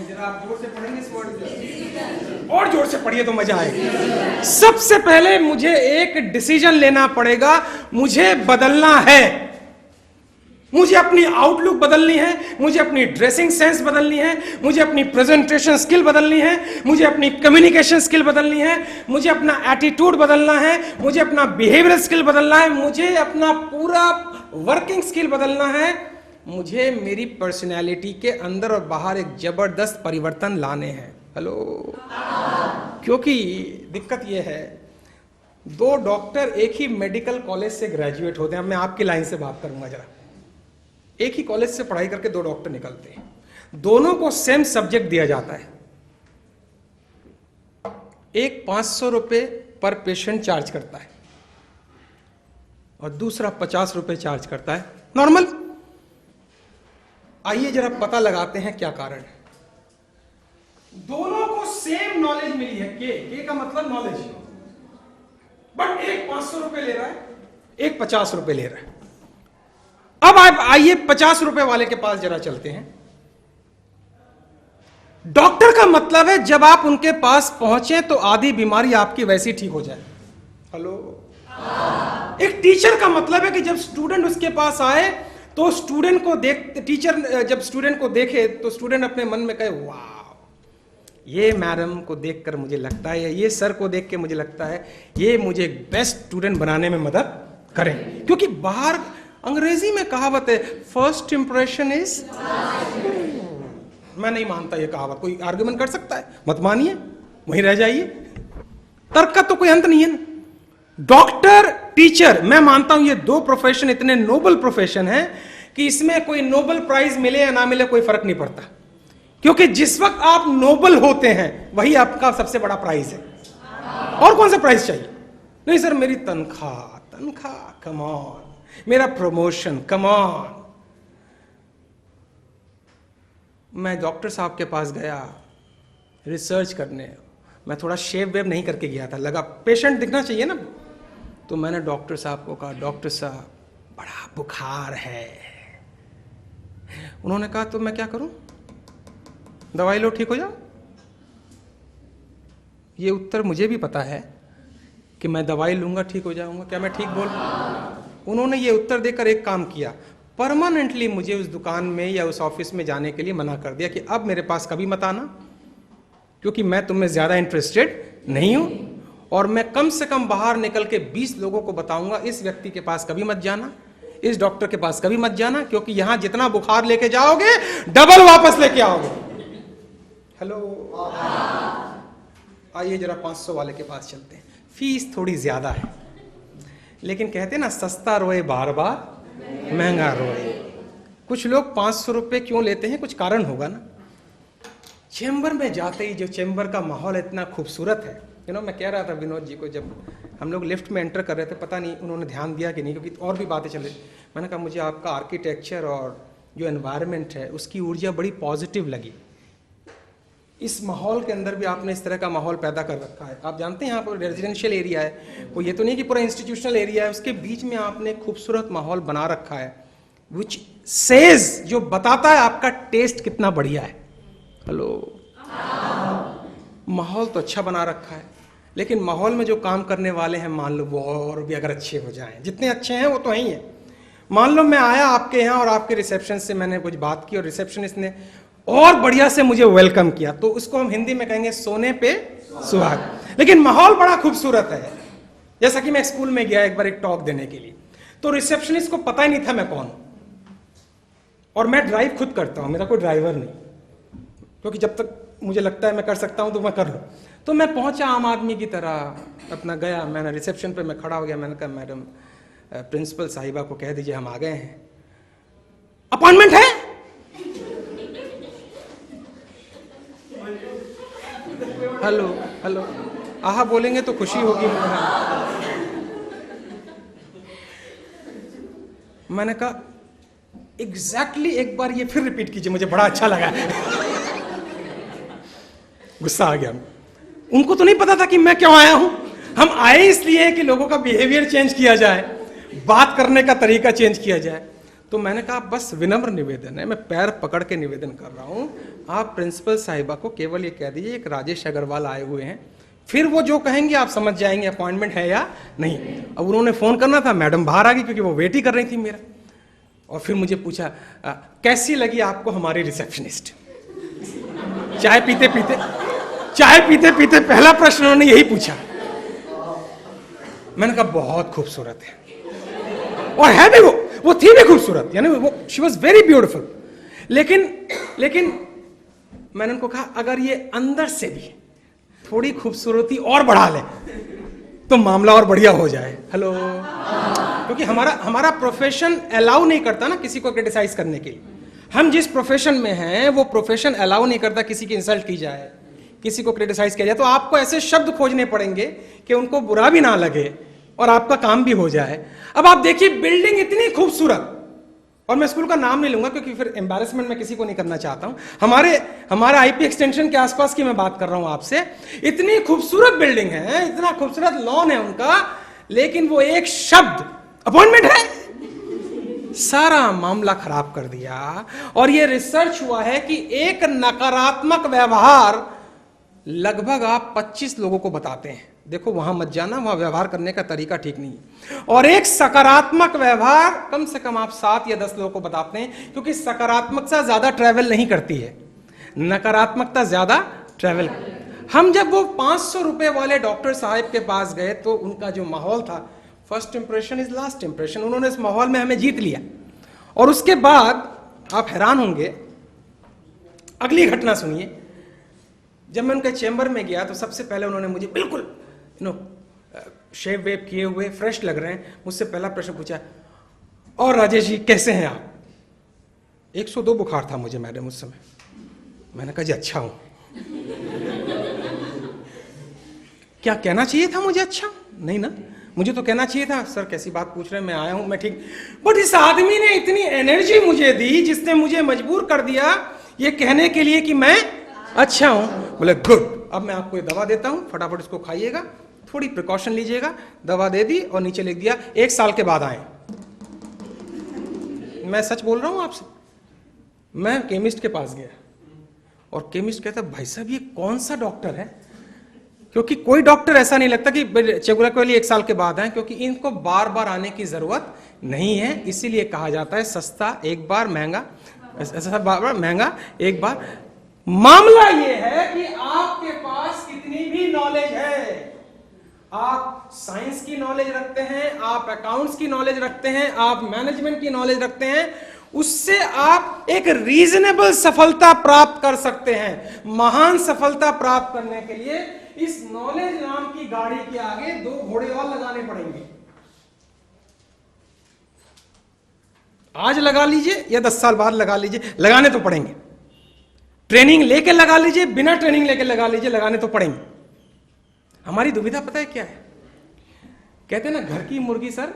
जरा आप जोर से पढ़ेंगे इस वर्ड को, और जोर से पढ़िए तो मजा आएगा। सबसे पहले मुझे एक डिसीजन लेना पड़ेगा, मुझे बदलना है। मुझे अपनी आउटलुक बदलनी है, मुझे अपनी ड्रेसिंग सेंस बदलनी है, मुझे अपनी प्रेजेंटेशन स्किल बदलनी है, मुझे अपनी कम्युनिकेशन स्किल बदलनी है, मुझे अपना एटीट्यूड बदलना है, मुझे अपना बिहेवियरल स्किल बदलना है, मुझे अपना पूरा वर्किंग स्किल बदलना है, मुझे मेरी पर्सनैलिटी के अंदर और बाहर एक जबरदस्त परिवर्तन लाने हैं। हेलो, क्योंकि दिक्कत यह है, 2 डॉक्टर एक ही मेडिकल कॉलेज से ग्रेजुएट होते हैं। अब मैं आपकी लाइन से बात करूंगा जरा। एक ही कॉलेज से पढ़ाई करके 2 डॉक्टर निकलते हैं, दोनों को सेम सब्जेक्ट दिया जाता है। एक 500 रुपए पर पेशेंट चार्ज करता है और दूसरा 50 रुपए चार्ज करता है नॉर्मल। आइए जरा पता लगाते हैं क्या कारण है। दोनों को सेम नॉलेज मिली है, के का मतलब नॉलेज, बट एक 500 रुपए ले रहा है, एक 50 रुपए ले रहा है। अब आप आइए 50 रुपए वाले के पास जरा चलते हैं। डॉक्टर का मतलब है जब आप उनके पास पहुंचे तो आधी बीमारी आपकी वैसी ठीक हो जाए। हेलो, एक टीचर का मतलब है कि जब स्टूडेंट उसके पास आए तो स्टूडेंट को टीचर जब स्टूडेंट को देखे तो स्टूडेंट अपने मन में कहे वाह, ये मैडम को देखकर मुझे लगता है, ये सर को देख के मुझे लगता है ये मुझे एक बेस्ट स्टूडेंट बनाने में मदद करें। क्योंकि बाहर अंग्रेजी में कहावत है, फर्स्ट इंप्रेशन इज। मैं नहीं मानता ये कहावत, कोई आर्गुमेंट कर सकता है? मत मानिए, वहीं रह जाइए, तर्क का तो कोई अंत नहीं है ना। डॉक्टर, टीचर, मैं मानता हूं ये 2 प्रोफेशन इतने नोबल प्रोफेशन है कि इसमें कोई नोबल प्राइज मिले या ना मिले कोई फर्क नहीं पड़ता, क्योंकि जिस वक्त आप नोबल होते हैं वही आपका सबसे बड़ा प्राइज है। और कौन सा प्राइज चाहिए? नहीं सर, मेरी तनख्वाह कम ऑन, मेरा प्रमोशन कम ऑन। मैं डॉक्टर साहब के पास गया रिसर्च करने, मैं थोड़ा शेव वेव नहीं करके गया था, लगा पेशेंट दिखना चाहिए ना। तो मैंने डॉक्टर साहब को कहा, डॉक्टर साहब बड़ा बुखार है। उन्होंने कहा तो मैं क्या करूं? दवाई लो, ठीक हो जाओ। ये उत्तर मुझे भी पता है कि मैं दवाई लूंगा ठीक हो जाऊंगा। क्या मैं ठीक बोल? उन्होंने ये उत्तर देकर एक काम किया, परमानेंटली मुझे उस दुकान में या उस ऑफिस में जाने के लिए मना कर दिया कि अब मेरे पास कभी मत आना, क्योंकि मैं तुम्हें ज्यादा इंटरेस्टेड नहीं हूं, और मैं कम से कम बाहर निकल के 20 लोगों को बताऊंगा इस व्यक्ति के पास कभी मत जाना, इस डॉक्टर के पास कभी मत जाना, क्योंकि यहां जितना बुखार लेके जाओगे डबल वापस लेके आओगे। हेलो, आइए जरा 500 वाले के पास चलते हैं। फीस थोड़ी ज्यादा है, लेकिन कहते ना सस्ता रोए बार बार महंगा रोए। कुछ लोग 500 रुपए क्यों लेते हैं? कुछ कारण होगा ना। चैम्बर में जाते ही जो चैम्बर का माहौल इतना खूबसूरत है, मैं कह रहा था विनोद जी को, जब हम लोग लिफ्ट में एंटर कर रहे थे, पता नहीं उन्होंने ध्यान दिया कि नहीं, क्योंकि और भी बातें चल रही। मैंने कहा मुझे आपका आर्किटेक्चर और जो एनवायरनमेंट है उसकी ऊर्जा बड़ी पॉजिटिव लगी। इस माहौल के अंदर भी आपने इस तरह का माहौल पैदा कर रखा है। आप जानते हैं यहाँ पर रेजिडेंशियल एरिया है, वो ये तो नहीं कि पूरा इंस्टीट्यूशनल एरिया है, उसके बीच में आपने खूबसूरत माहौल बना रखा है, विच सेज, जो बताता है आपका टेस्ट कितना बढ़िया है। हेलो, माहौल तो अच्छा बना रखा है, लेकिन माहौल में जो काम करने वाले हैं, मान लो वो और भी अगर अच्छे हो जाएं, जितने अच्छे हैं वो तो ही है। मान लो मैं आया आपके यहाँ और आपके रिसेप्शन से मैंने कुछ बात की और रिसेप्शनिस्ट ने और बढ़िया से मुझे वेलकम किया, तो उसको हम हिंदी में कहेंगे सोने पे सुहाग। लेकिन माहौल बड़ा खूबसूरत है। जैसा कि मैं स्कूल में गया एक बार एक टॉक देने के लिए, तो रिसेप्शनिस्ट को पता ही नहीं था मैं कौन, और मैं ड्राइव खुद करता हूं, मेरा कोई ड्राइवर नहीं, क्योंकि जब तक मुझे लगता है मैं कर सकता हूं तो मैं कर लूं। तो मैं पहुंचा आम आदमी की तरह, अपना गया, मैंने रिसेप्शन पे मैं खड़ा हो गया, मैंने कहा मैडम प्रिंसिपल साहिबा को कह दीजिए हम आ गए हैं, अपॉइंटमेंट है। हेलो हेलो, आहा बोलेंगे तो खुशी होगी। मैंने कहा एग्जैक्टली एक बार ये फिर रिपीट कीजिए, मुझे बड़ा अच्छा लगा। गुस्सा आ गया। उनको तो नहीं पता था कि मैं क्यों आया हूं। हम आए इसलिए कि लोगों का बिहेवियर चेंज किया जाए, बात करने का तरीका चेंज किया जाए। तो मैंने कहा बस विनम्र निवेदन है, मैं पैर पकड़ के निवेदन कर रहा हूं, आप प्रिंसिपल साहिबा को केवल ये कह दीजिए एक राजेश अग्रवाल आए हुए हैं, फिर वो जो कहेंगे आप समझ जाएंगे अपॉइंटमेंट है या नहीं। अब उन्होंने फोन करना था, मैडम बाहर आ गई क्योंकि वो वेट ही कर रही थी मेरा। और फिर मुझे पूछा कैसी लगी आपको हमारी रिसेप्शनिस्ट। चाय पीते पीते पहला प्रश्न उन्होंने यही पूछा। मैंने कहा बहुत खूबसूरत है, और है भी, वो थी भी खूबसूरत, यानी वो शी वॉज वेरी ब्यूटिफुल। लेकिन मैंने उनको कहा अगर ये अंदर से भी थोड़ी खूबसूरती और बढ़ा ले तो मामला और बढ़िया हो जाए। हेलो, क्योंकि हमारा प्रोफेशन अलाउ नहीं करता ना किसी को क्रिटिसाइज करने के लिए। हम जिस प्रोफेशन में हैं वो प्रोफेशन अलाउ नहीं करता किसी की इंसल्ट की जाए, किसी को क्रिटिसाइज किया जाए। तो आपको ऐसे शब्द खोजने पड़ेंगे कि उनको बुरा भी ना लगे और आपका काम भी हो जाए। अब आप देखिए बिल्डिंग इतनी खूबसूरत, और मैं स्कूल का नाम नहीं लूंगा क्योंकि फिर एम्बैरेसमेंट मैं किसी को नहीं करना चाहता हूं। हमारे आईपी एक्सटेंशन के आसपास की मैं बात कर रहा हूं आपसे। इतनी खूबसूरत बिल्डिंग है, इतना खूबसूरत लॉन है उनका, लेकिन वो एक शब्द अपॉइंटमेंट है सारा मामला खराब कर दिया। और ये रिसर्च हुआ है कि एक नकारात्मक व्यवहार लगभग आप 25 लोगों को बताते हैं, देखो वहां मत जाना, वहां व्यवहार करने का तरीका ठीक नहीं है। और एक सकारात्मक व्यवहार कम से कम आप 7 या 10 लोगों को बताते हैं, क्योंकि सकारात्मकता ज्यादा ट्रैवल नहीं करती है, नकारात्मकता ज्यादा ट्रैवल। हम जब वो 500 रुपए वाले डॉक्टर साहब के पास गए तो उनका जो माहौल था, first impression is last impression, उन्होंने इस माहौल में हमें जीत लिया। और उसके बाद आप हैरान होंगे, अगली घटना सुनिए। जब मैं उनके चेंबर में गया तो सबसे पहले उन्होंने मुझे बिल्कुल शेव वेव किए हुए फ्रेश लग रहे हैं, मुझसे पहला प्रश्न पूछा, और राजेश जी कैसे हैं आप? 102 बुखार था मुझे मैडम उस समय। मैंने कहा जी अच्छा हूं। क्या कहना चाहिए था मुझे अच्छा? नहीं ना, मुझे तो कहना चाहिए था सर कैसी बात पूछ रहे हैं, मैं आया हूं, मैं ठीक। बट इस आदमी ने इतनी एनर्जी मुझे दी जिसने मुझे मजबूर कर दिया ये कहने के लिए कि मैं अच्छा हूं। बोले गुड, अब मैं आपको ये दवा देता हूं, फटाफट इसको खाइएगा, थोड़ी प्रिकॉशन लीजिएगा। दवा दे दी और नीचे लिख दिया 1 साल के बाद आए। मैं सच बोल रहा हूं आपसे। मैं केमिस्ट के पास गया और केमिस्ट कहता भाई साहब ये कौन सा डॉक्टर है, क्योंकि कोई डॉक्टर ऐसा नहीं लगता कि चेगुला के लिए 1 साल के बाद आए, क्योंकि इनको बार बार आने की जरूरत नहीं है। इसीलिए कहा जाता है सस्ता एक बार महंगा, ऐसा बार बार महंगा एक बार। मामला यह है कि आपके पास कितनी भी नॉलेज है, आप साइंस की नॉलेज रखते हैं, आप अकाउंट्स की नॉलेज रखते हैं, आप मैनेजमेंट की नॉलेज रखते हैं, उससे आप एक रीजनेबल सफलता प्राप्त कर सकते हैं। महान सफलता प्राप्त करने के लिए इस नॉलेज नाम की गाड़ी के आगे 2 घोड़े और लगाने पड़ेंगे। आज लगा लीजिए या 10 साल बाद लगा लीजिए, लगाने तो पड़ेंगे। ट्रेनिंग लेके लगा लीजिए, बिना ट्रेनिंग लेके लगा लीजिए, लगाने तो पड़ेंगे। हमारी दुविधा पता है क्या है? कहते हैं ना घर की मुर्गी सर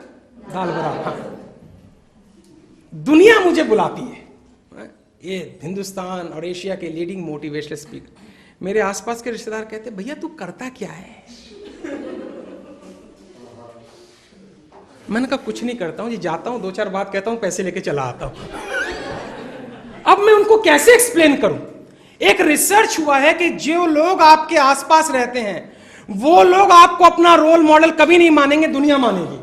दाल बराबर। दुनिया मुझे बुलाती है, ये हिंदुस्तान और एशिया के लीडिंग मोटिवेशनल स्पीकर, मेरे आसपास के रिश्तेदार कहते हैं भैया तू करता क्या है? मैंने कहा कुछ नहीं करता हूं जी, जाता हूं 2-4 बात कहता हूं, पैसे लेके चला आता हूं। अब मैं उनको कैसे एक्सप्लेन करूं? एक रिसर्च हुआ है कि जो लोग आपके आसपास रहते हैं वो लोग आपको अपना रोल मॉडल कभी नहीं मानेंगे, दुनिया मानेगी।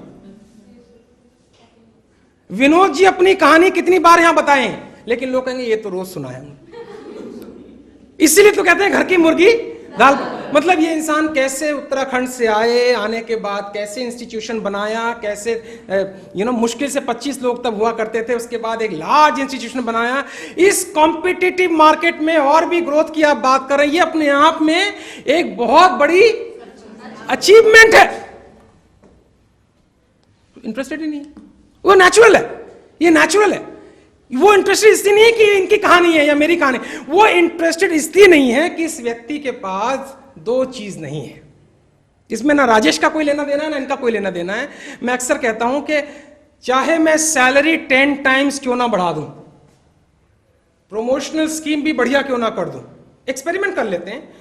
विनोद जी अपनी कहानी कितनी बार यहां बताएं, लेकिन लोग कहेंगे ये तो रोज सुना है। इसलिए तो कहते हैं घर की मुर्गी दाल मतलब ये इंसान कैसे उत्तराखंड से आए, आने के बाद कैसे इंस्टीट्यूशन बनाया, कैसे मुश्किल से 25 लोग तब हुआ करते थे, उसके बाद एक लार्ज इंस्टीट्यूशन बनाया। इस कॉम्पिटिटिव मार्केट में और भी ग्रोथ की आप बात कर रहे हैं, ये अपने आप में एक बहुत बड़ी अचीवमेंट है। इंटरेस्टेड ही नहीं, वो नेचुरल है, ये नेचुरल है। वो इंटरेस्टेड इसलिए नहीं है कि इनकी कहानी है या मेरी कहानी, वो इंटरेस्टेड इसलिए नहीं है कि इस व्यक्ति के पास दो चीज नहीं है। इसमें ना राजेश का कोई लेना देना है, ना इनका कोई लेना देना है। मैं अक्सर कहता हूं कि चाहे मैं सैलरी 10 टाइम्स क्यों ना बढ़ा दूं, प्रमोशनल स्कीम भी बढ़िया क्यों ना कर दूं, एक्सपेरिमेंट कर लेते हैं।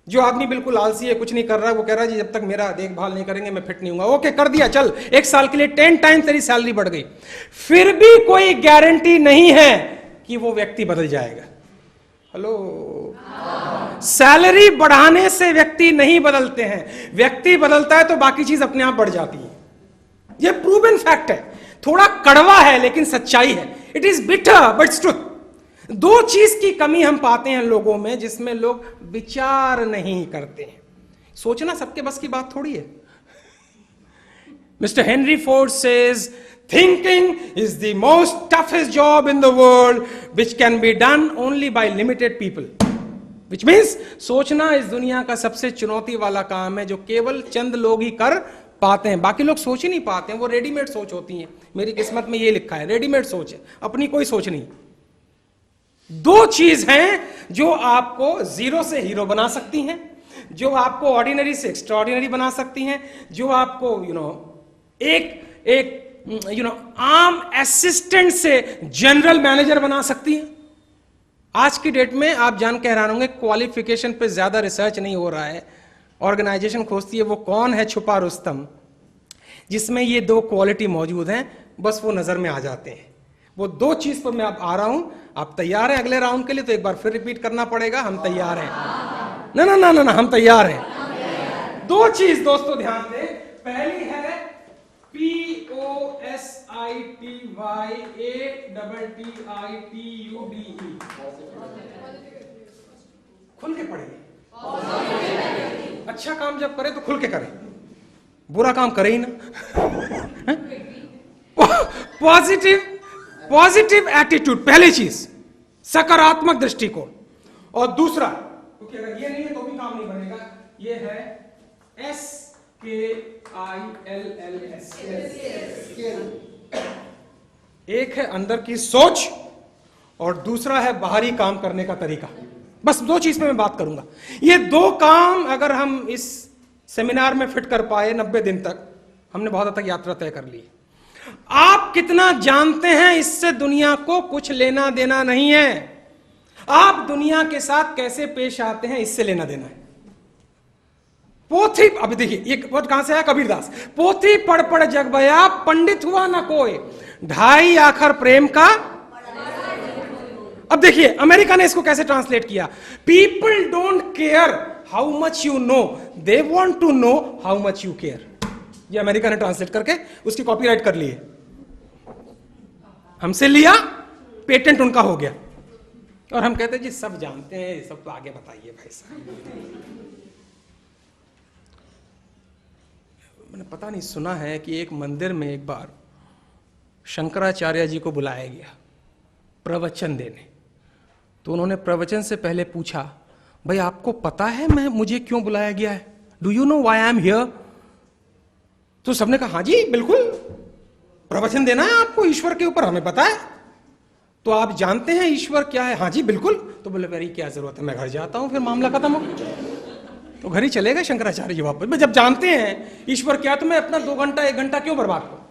जो आदमी बिल्कुल आलसी है, कुछ नहीं कर रहा है, वो कह रहा है जी जब तक मेरा देखभाल नहीं करेंगे मैं फिट नहीं होऊंगा। ओके, कर दिया, चल 1 साल के लिए 10 टाइम तेरी सैलरी बढ़ गई, फिर भी कोई गारंटी नहीं है कि वो व्यक्ति बदल जाएगा। हेलो, सैलरी बढ़ाने से व्यक्ति नहीं बदलते हैं, व्यक्ति बदलता है तो बाकी चीज अपने आप बढ़ जाती है। ये प्रूवन फैक्ट है, थोड़ा कड़वा है लेकिन सच्चाई है। It is bitter but truth. दो चीज की कमी हम पाते हैं लोगों में, जिसमें लोग विचार नहीं करते हैं। सोचना सबके बस की बात थोड़ी है। Mister Henry Ford says thinking is the most toughest job in the world which can be done only by limited people, which means सोचना इस दुनिया का सबसे चुनौती वाला काम है जो केवल चंद लोग ही कर पाते हैं। बाकी लोग सोच ही नहीं पाते हैं, वो रेडीमेड सोच होती है। मेरी किस्मत में ये लिखा है, रेडीमेड सोच है, अपनी कोई सोच नहीं। दो चीज हैं जो आपको जीरो से हीरो बना सकती हैं, जो आपको ऑर्डिनरी से एक्स्ट्राऑर्डिनरी बना सकती हैं, जो आपको आम असिस्टेंट से जनरल मैनेजर बना सकती हैं। आज की डेट में आप जान के हैरान होंगे, क्वालिफिकेशन पे ज्यादा रिसर्च नहीं हो रहा है। ऑर्गेनाइजेशन खोजती है वो कौन है छुपा रुस्तम जिसमें ये दो क्वालिटी मौजूद हैं, बस वो नजर में आ जाते हैं। वो दो चीज पर मैं अब आ रहा हूं। आप तैयार हैं अगले राउंड के लिए? तो एक बार फिर रिपीट करना पड़ेगा, हम तैयार हैं। ना ना ना ना ना, हम तैयार हैं। दो चीज दोस्तों ध्यान दें। पहली है POSITYATTITUDE, खुल के पढ़िए। अच्छा काम जब करे तो खुल के करे, बुरा काम करे ही ना। पॉजिटिव एटीट्यूड, पहली चीज सकारात्मक दृष्टिकोण। और दूसरा, क्योंकि अगर ये नहीं है तो भी काम नहीं बनेगा, ये है SKILLS। एक है अंदर की सोच और दूसरा है बाहरी काम करने का तरीका। बस दो चीज पे मैं बात करूंगा। ये दो काम अगर हम इस सेमिनार में फिट कर पाए 90 दिन तक, हमने बहुत हद तक यात्रा तय कर ली। आप कितना जानते हैं इससे दुनिया को कुछ लेना देना नहीं है। आप दुनिया के साथ कैसे पेश आते हैं इससे लेना देना है। पोथी, अभी देखिए ये वर्ड कहां से आया, कबीरदास। पोथी पढ़ पढ़ जग बया, पंडित हुआ ना कोई, ढाई आखर प्रेम का। अब देखिए अमेरिका ने इसको कैसे ट्रांसलेट किया। People don't care how much you know, they want to know how much you care. ये अमेरिका ने ट्रांसलेट करके उसकी कॉपीराइट कर ली है, हमसे लिया, पेटेंट उनका हो गया। और हम कहते हैं जी सब जानते हैं, सब तो आगे बताइए भाई साहब। मैंने पता नहीं सुना है कि एक मंदिर में एक बार शंकराचार्य जी को बुलाया गया प्रवचन देने। तो उन्होंने प्रवचन से पहले पूछा, भाई आपको पता है मुझे क्यों बुलाया गया है? Do you know why I am here? तो सबने कहा हाँ जी बिल्कुल, प्रवचन देना है आपको ईश्वर के ऊपर, हमें पता है। तो आप जानते हैं ईश्वर क्या है? हाँ जी बिल्कुल। तो बोले मेरी क्या जरूरत है, मैं घर जाता हूं, फिर मामला खत्म हो। तो घर ही चले गए शंकराचार्य जी वापस। जब जानते हैं ईश्वर क्या, तो मैं अपना 2 घंटा 1 घंटा क्यों बर्बाद करूं?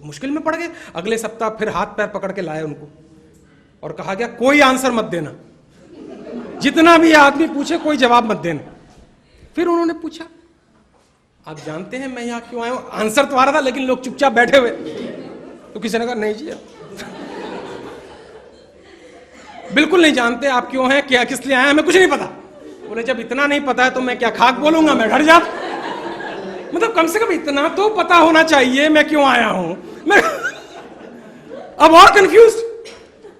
मुश्किल में पड़ गए। अगले सप्ताह फिर हाथ पैर पकड़ के लाए उनको और कहा गया कोई आंसर मत देना, जितना भी आदमी पूछे कोई जवाब मत देना। फिर उन्होंने पूछा आप जानते हैं मैं यहां क्यों आया हूं? आंसर तो आ रहा था लेकिन लोग चुपचाप बैठे हुए। तो किसी ने कहा नहीं जी बिल्कुल नहीं जानते, आप क्यों हैं, क्या किस लिए आए, हमें कुछ नहीं पता। बोले जब इतना नहीं पता है तो मैं क्या खाक बोलूंगा, मैं घर जा। मतलब कम से कम इतना तो पता होना चाहिए मैं क्यों आया हूं। मैं अब और कंफ्यूज।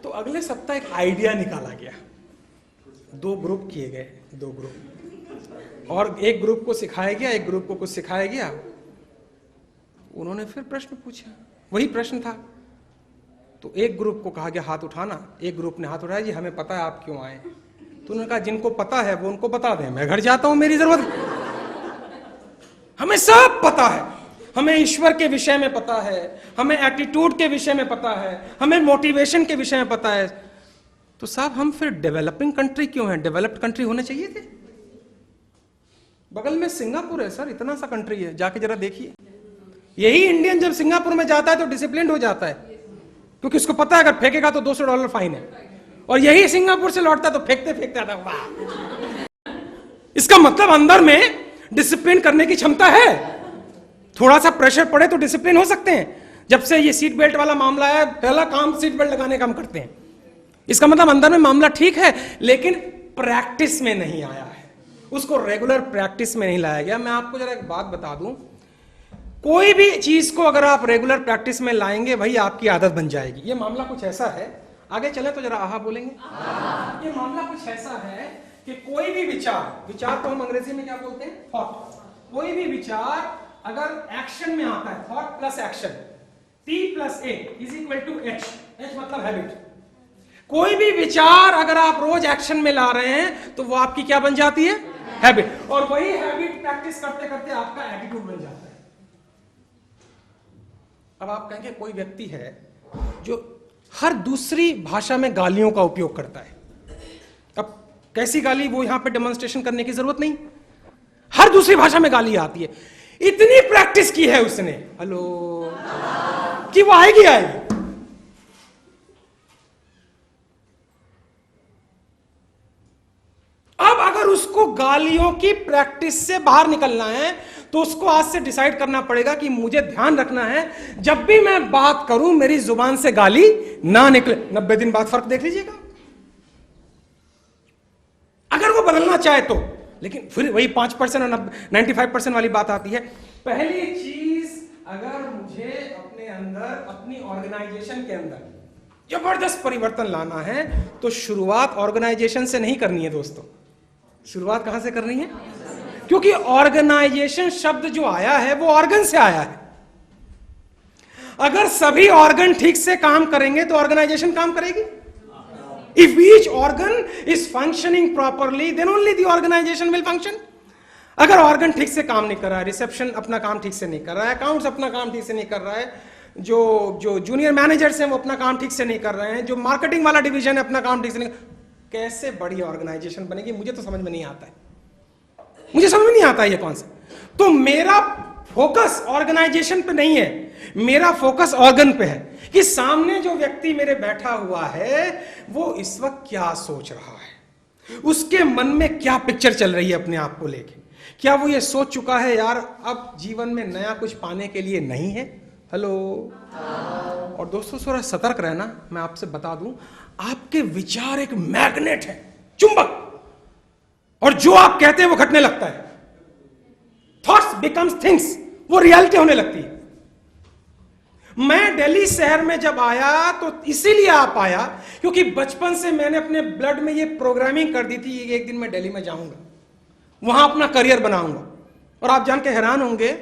तो अगले सप्ताह एक आइडिया निकाला गया। 2 ग्रुप किए गए, 2 ग्रुप, और एक ग्रुप को सिखाया गया, एक ग्रुप को कुछ सिखाया गया। उन्होंने फिर प्रश्न पूछा, वही प्रश्न था। तो एक ग्रुप को कहा गया हाथ उठाना, एक ग्रुप ने हाथ उठाया, जी हमें पता है आप क्यों आए। तो उन्होंने कहा जिनको पता है वो उनको बता दें, मैं घर जाता हूं, मेरी जरूरत। हमें सब पता है, हमें ईश्वर के विषय में पता है, हमें एटीट्यूड के विषय में पता है, हमें मोटिवेशन के विषय में पता है। तो साहब हम फिर डेवलपिंग कंट्री क्यों हैं? डेवलप्ड कंट्री होने चाहिए थे। बगल में सिंगापुर है सर, इतना सा कंट्री है, जाके जरा देखिए। यही इंडियन जब सिंगापुर में जाता है तो डिसिप्लिन हो जाता है, क्योंकि उसको पता है अगर फेंकेगा तो $200 फाइन है। और यही सिंगापुर से लौटता तो फेंकते फेंकते आता, वाह। इसका मतलब अंदर में डिसिप्लिन करने की क्षमता है। थोड़ा सा प्रेशर पड़े तो डिसिप्लिन हो सकते हैं। जब से ये सीट बेल्ट वाला मामला है, पहला काम सीट बेल्ट लगाने का हम करते हैं। इसका मतलब अंदर में मामला ठीक है, लेकिन प्रैक्टिस में नहीं आया है, उसको रेगुलर प्रैक्टिस में नहीं लाया गया। मैं आपको जरा एक बात बता दूं, कोई भी चीज को अगर आप रेगुलर प्रैक्टिस में लाएंगे वही आपकी आदत बन जाएगी। ये मामला कुछ ऐसा है, आगे चले तो जरा आहा बोलेंगे। ये मामला कुछ ऐसा है कि कोई भी विचार, विचार तो हम अंग्रेजी में क्या बोलते हैं? थॉट। कोई भी विचार अगर एक्शन में आता है, thought plus action, T+A = H, H मतलब हैबिट। कोई भी विचार अगर आप रोज एक्शन में ला रहे हैं तो वो आपकी क्या बन जाती है? हैबिट। और वही हैबिट प्रैक्टिस करते करते आपका एटीट्यूड बन जाता है। अब आप कहेंगे कोई व्यक्ति है जो हर दूसरी भाषा में गालियों का उपयोग करता है। अब कैसी गाली, वो यहां पे डेमोन्स्ट्रेशन करने की जरूरत नहीं, हर दूसरी भाषा में गाली आती है। इतनी प्रैक्टिस की है उसने, हेलो, कि वो आएगी आएगी। अब अगर उसको गालियों की प्रैक्टिस से बाहर निकलना है तो उसको आज से डिसाइड करना पड़ेगा कि मुझे ध्यान रखना है जब भी मैं बात करूं मेरी जुबान से गाली ना निकले। 90 दिन बाद फर्क देख लीजिएगा, अगर वो बदलना चाहे तो। लेकिन फिर वही 5% और 95% वाली बात आती है। पहली चीज, अगर मुझे अपने अंदर, अपनी ऑर्गेनाइजेशन के अंदर जबरदस्त परिवर्तन लाना है तो शुरुआत ऑर्गेनाइजेशन से नहीं करनी है दोस्तों। शुरुआत कहां से करनी है? क्योंकि ऑर्गेनाइजेशन शब्द जो आया है वो ऑर्गन से आया है। अगर सभी ऑर्गन ठीक से काम करेंगे तो ऑर्गेनाइजेशन काम करेगी। If each organ is functioning properly, then only the organization will function. अगर ऑर्गन ठीक से काम नहीं कर रहा है, रिसेप्शन अपना काम ठीक से नहीं कर रहा है, अकाउंट्स अपना काम ठीक से नहीं कर रहा है, जो जूनियर मैनेजर्स हैं वो अपना काम ठीक से नहीं कर रहे हैं, जो मार्केटिंग वाला डिवीजन है अपना काम ठीक से नहीं, कैसे बड़ी ऑर्गेनाइजेशन बनेगी? मुझे तो समझ में नहीं आता है, मुझे समझ में नहीं आता है ये कौन सा। तो मेरा फोकस ऑर्गेनाइजेशन पे नहीं है, मेरा फोकस ऑर्गन पे है कि सामने जो व्यक्ति मेरे बैठा हुआ है वो इस वक्त क्या सोच रहा है, उसके मन में क्या पिक्चर चल रही है अपने आप को लेके। क्या वो ये सोच चुका है यार अब जीवन में नया कुछ पाने के लिए नहीं है? हेलो। और दोस्तों थोड़ा सतर्क रहना, मैं आपसे बता दूं, आपके विचार एक मैग्नेट है, चुंबक, और जो आप कहते हैं वो घटने लगता है। थॉट्स बिकम्स थिंग्स, वो रियलिटी होने लगती है। मैं दिल्ली शहर में जब आया तो इसीलिए आ पाया क्योंकि बचपन से मैंने अपने ब्लड में ये प्रोग्रामिंग कर दी थी, एक दिन मैं दिल्ली में जाऊंगा, वहां अपना करियर बनाऊंगा। और आप जान के हैरान होंगे,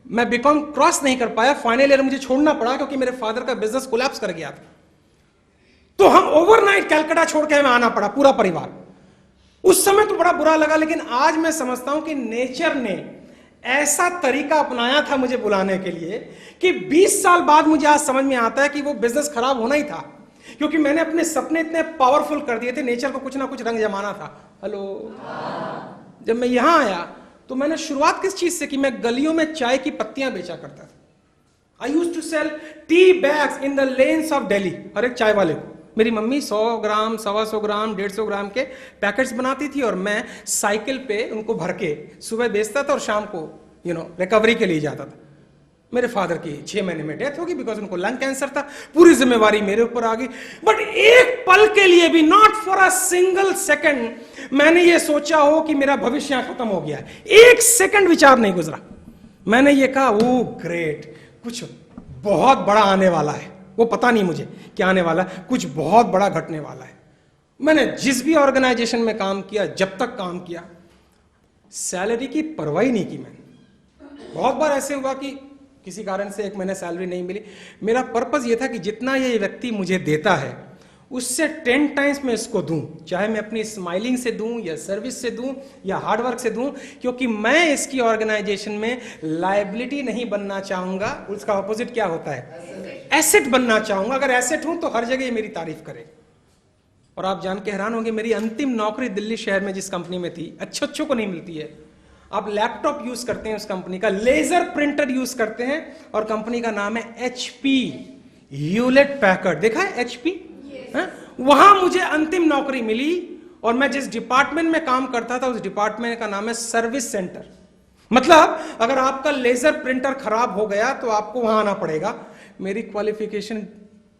मैं बीकॉम क्रॉस नहीं कर पाया, फाइनल ईयर मुझे छोड़ना पड़ा क्योंकि मेरे फादर का बिजनेस कोलैप्स कर गया था। तो हम ओवरनाइट कलकत्ता छोड़ के हमें आना पड़ा, पूरा परिवार। उस समय तो बड़ा बुरा लगा, लेकिन आज मैं समझता हूं कि नेचर ने ऐसा तरीका अपनाया था मुझे बुलाने के लिए कि 20 साल बाद मुझे आज समझ में आता है कि वो बिजनेस खराब होना ही था, क्योंकि मैंने अपने सपने इतने पावरफुल कर दिए थे, नेचर को कुछ ना कुछ रंग जमाना था। हेलो। जब मैं यहां आया तो मैंने शुरुआत किस चीज से की? मैं गलियों में चाय की पत्तियां बेचा करता था। I used to sell tea bags in the lanes of Delhi. हर एक चाय वाले को मेरी मम्मी 100 ग्राम, 125 ग्राम, 150 ग्राम के पैकेट्स बनाती थी और मैं साइकिल पे उनको भर के सुबह बेचता था और शाम को रिकवरी के लिए जाता था। मेरे फादर की 6 महीने में डेथ होगी बिकॉज उनको लंग कैंसर था। पूरी जिम्मेवारी मेरे ऊपर आ गई। बट एक पल के लिए भी, not for a single second, मैंने ये सोचा हो कि मेरा भविष्य यहां खत्म हो गया है। एक सेकंड विचार नहीं गुजरा। मैंने ये कहा, ओ ग्रेट, कुछ बहुत बड़ा आने वाला है। वो पता नहीं मुझे क्या आने वाला है, कुछ बहुत बड़ा घटने वाला है। मैंने जिस भी ऑर्गेनाइजेशन में काम किया, जब तक काम किया, सैलरी की परवाह ही नहीं की मैंने। बहुत बार ऐसे हुआ कि किसी कारण से 1 महीने सैलरी नहीं मिली। मेरा पर्पस ये था कि जितना ये व्यक्ति मुझे देता है उससे 10 टाइम्स मैं इसको दूं, चाहे मैं अपनी स्माइलिंग से दूं या सर्विस से दूं या हार्डवर्क से दूं, क्योंकि मैं इसकी ऑर्गेनाइजेशन में लायबिलिटी नहीं बनना चाहूंगा। उसका ऑपोजिट क्या होता है? एसेट बनना चाहूंगा। अगर एसेट हूं तो हर जगह ये मेरी तारीफ करे। और आप जान के हैरान होंगे, मेरी अंतिम नौकरी दिल्ली शहर में जिस कंपनी में थी, अच्छों को नहीं मिलती है। आप लैपटॉप यूज करते हैं उस कंपनी का, लेजर प्रिंटर यूज करते हैं, और कंपनी का नाम है एचपी, ह्यूलेट पैकर्ड। देखा है एचपी? वहां मुझे अंतिम नौकरी मिली, और मैं जिस डिपार्टमेंट में काम करता था उस डिपार्टमेंट का नाम है सर्विस सेंटर। मतलब अगर आपका लेजर प्रिंटर खराब हो गया तो आपको वहां आना पड़ेगा। मेरी क्वालिफिकेशन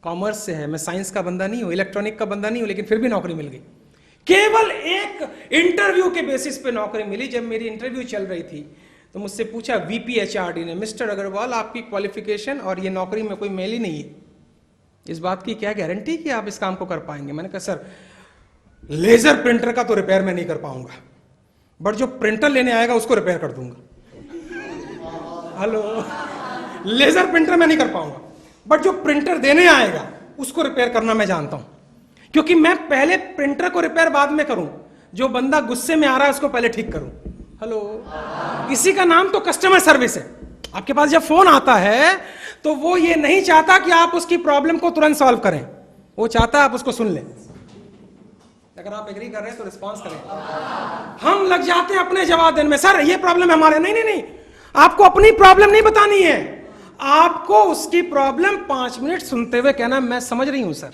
कॉमर्स से है, मैं साइंस का बंदा नहीं हूं, इलेक्ट्रॉनिक का बंदा नहीं हूं, लेकिन फिर भी नौकरी मिल गई। केवल एक इंटरव्यू के बेसिस पे नौकरी मिली। जब मेरी इंटरव्यू चल रही थी तो मुझसे पूछा वीपी एचआरडी ने, मिस्टर अग्रवाल आपकी क्वालिफिकेशन और ये नौकरी में कोई मेल ही नहीं है, इस बात की क्या गारंटी कि आप इस काम को कर पाएंगे? मैंने कहा सर, लेजर प्रिंटर का तो रिपेयर मैं नहीं कर पाऊंगा, बट जो प्रिंटर लेने आएगा उसको रिपेयर कर दूंगा। हेलो, लेजर प्रिंटर मैं नहीं कर पाऊंगा, बट जो प्रिंटर देने आएगा उसको रिपेयर करना मैं जानता हूं, क्योंकि मैं पहले प्रिंटर को रिपेयर बाद में करूं, जो बंदा गुस्से में आ रहा है उसको पहले ठीक करूं। हेलो, इसी का नाम तो कस्टमर सर्विस है। आपके पास जब फोन आता है तो वो ये नहीं चाहता कि आप उसकी प्रॉब्लम को तुरंत सॉल्व करें, वो चाहता है आप उसको सुन लें। अगर आप एग्री कर रहे हैं तो रिस्पॉन्स करें। हम लग जाते हैं अपने जवाब देने में, सर ये प्रॉब्लम है हमारे। नहीं नहीं नहीं, आपको अपनी प्रॉब्लम नहीं बतानी है, आपको उसकी प्रॉब्लम 5 मिनट सुनते हुए कहना मैं समझ रही हूं सर।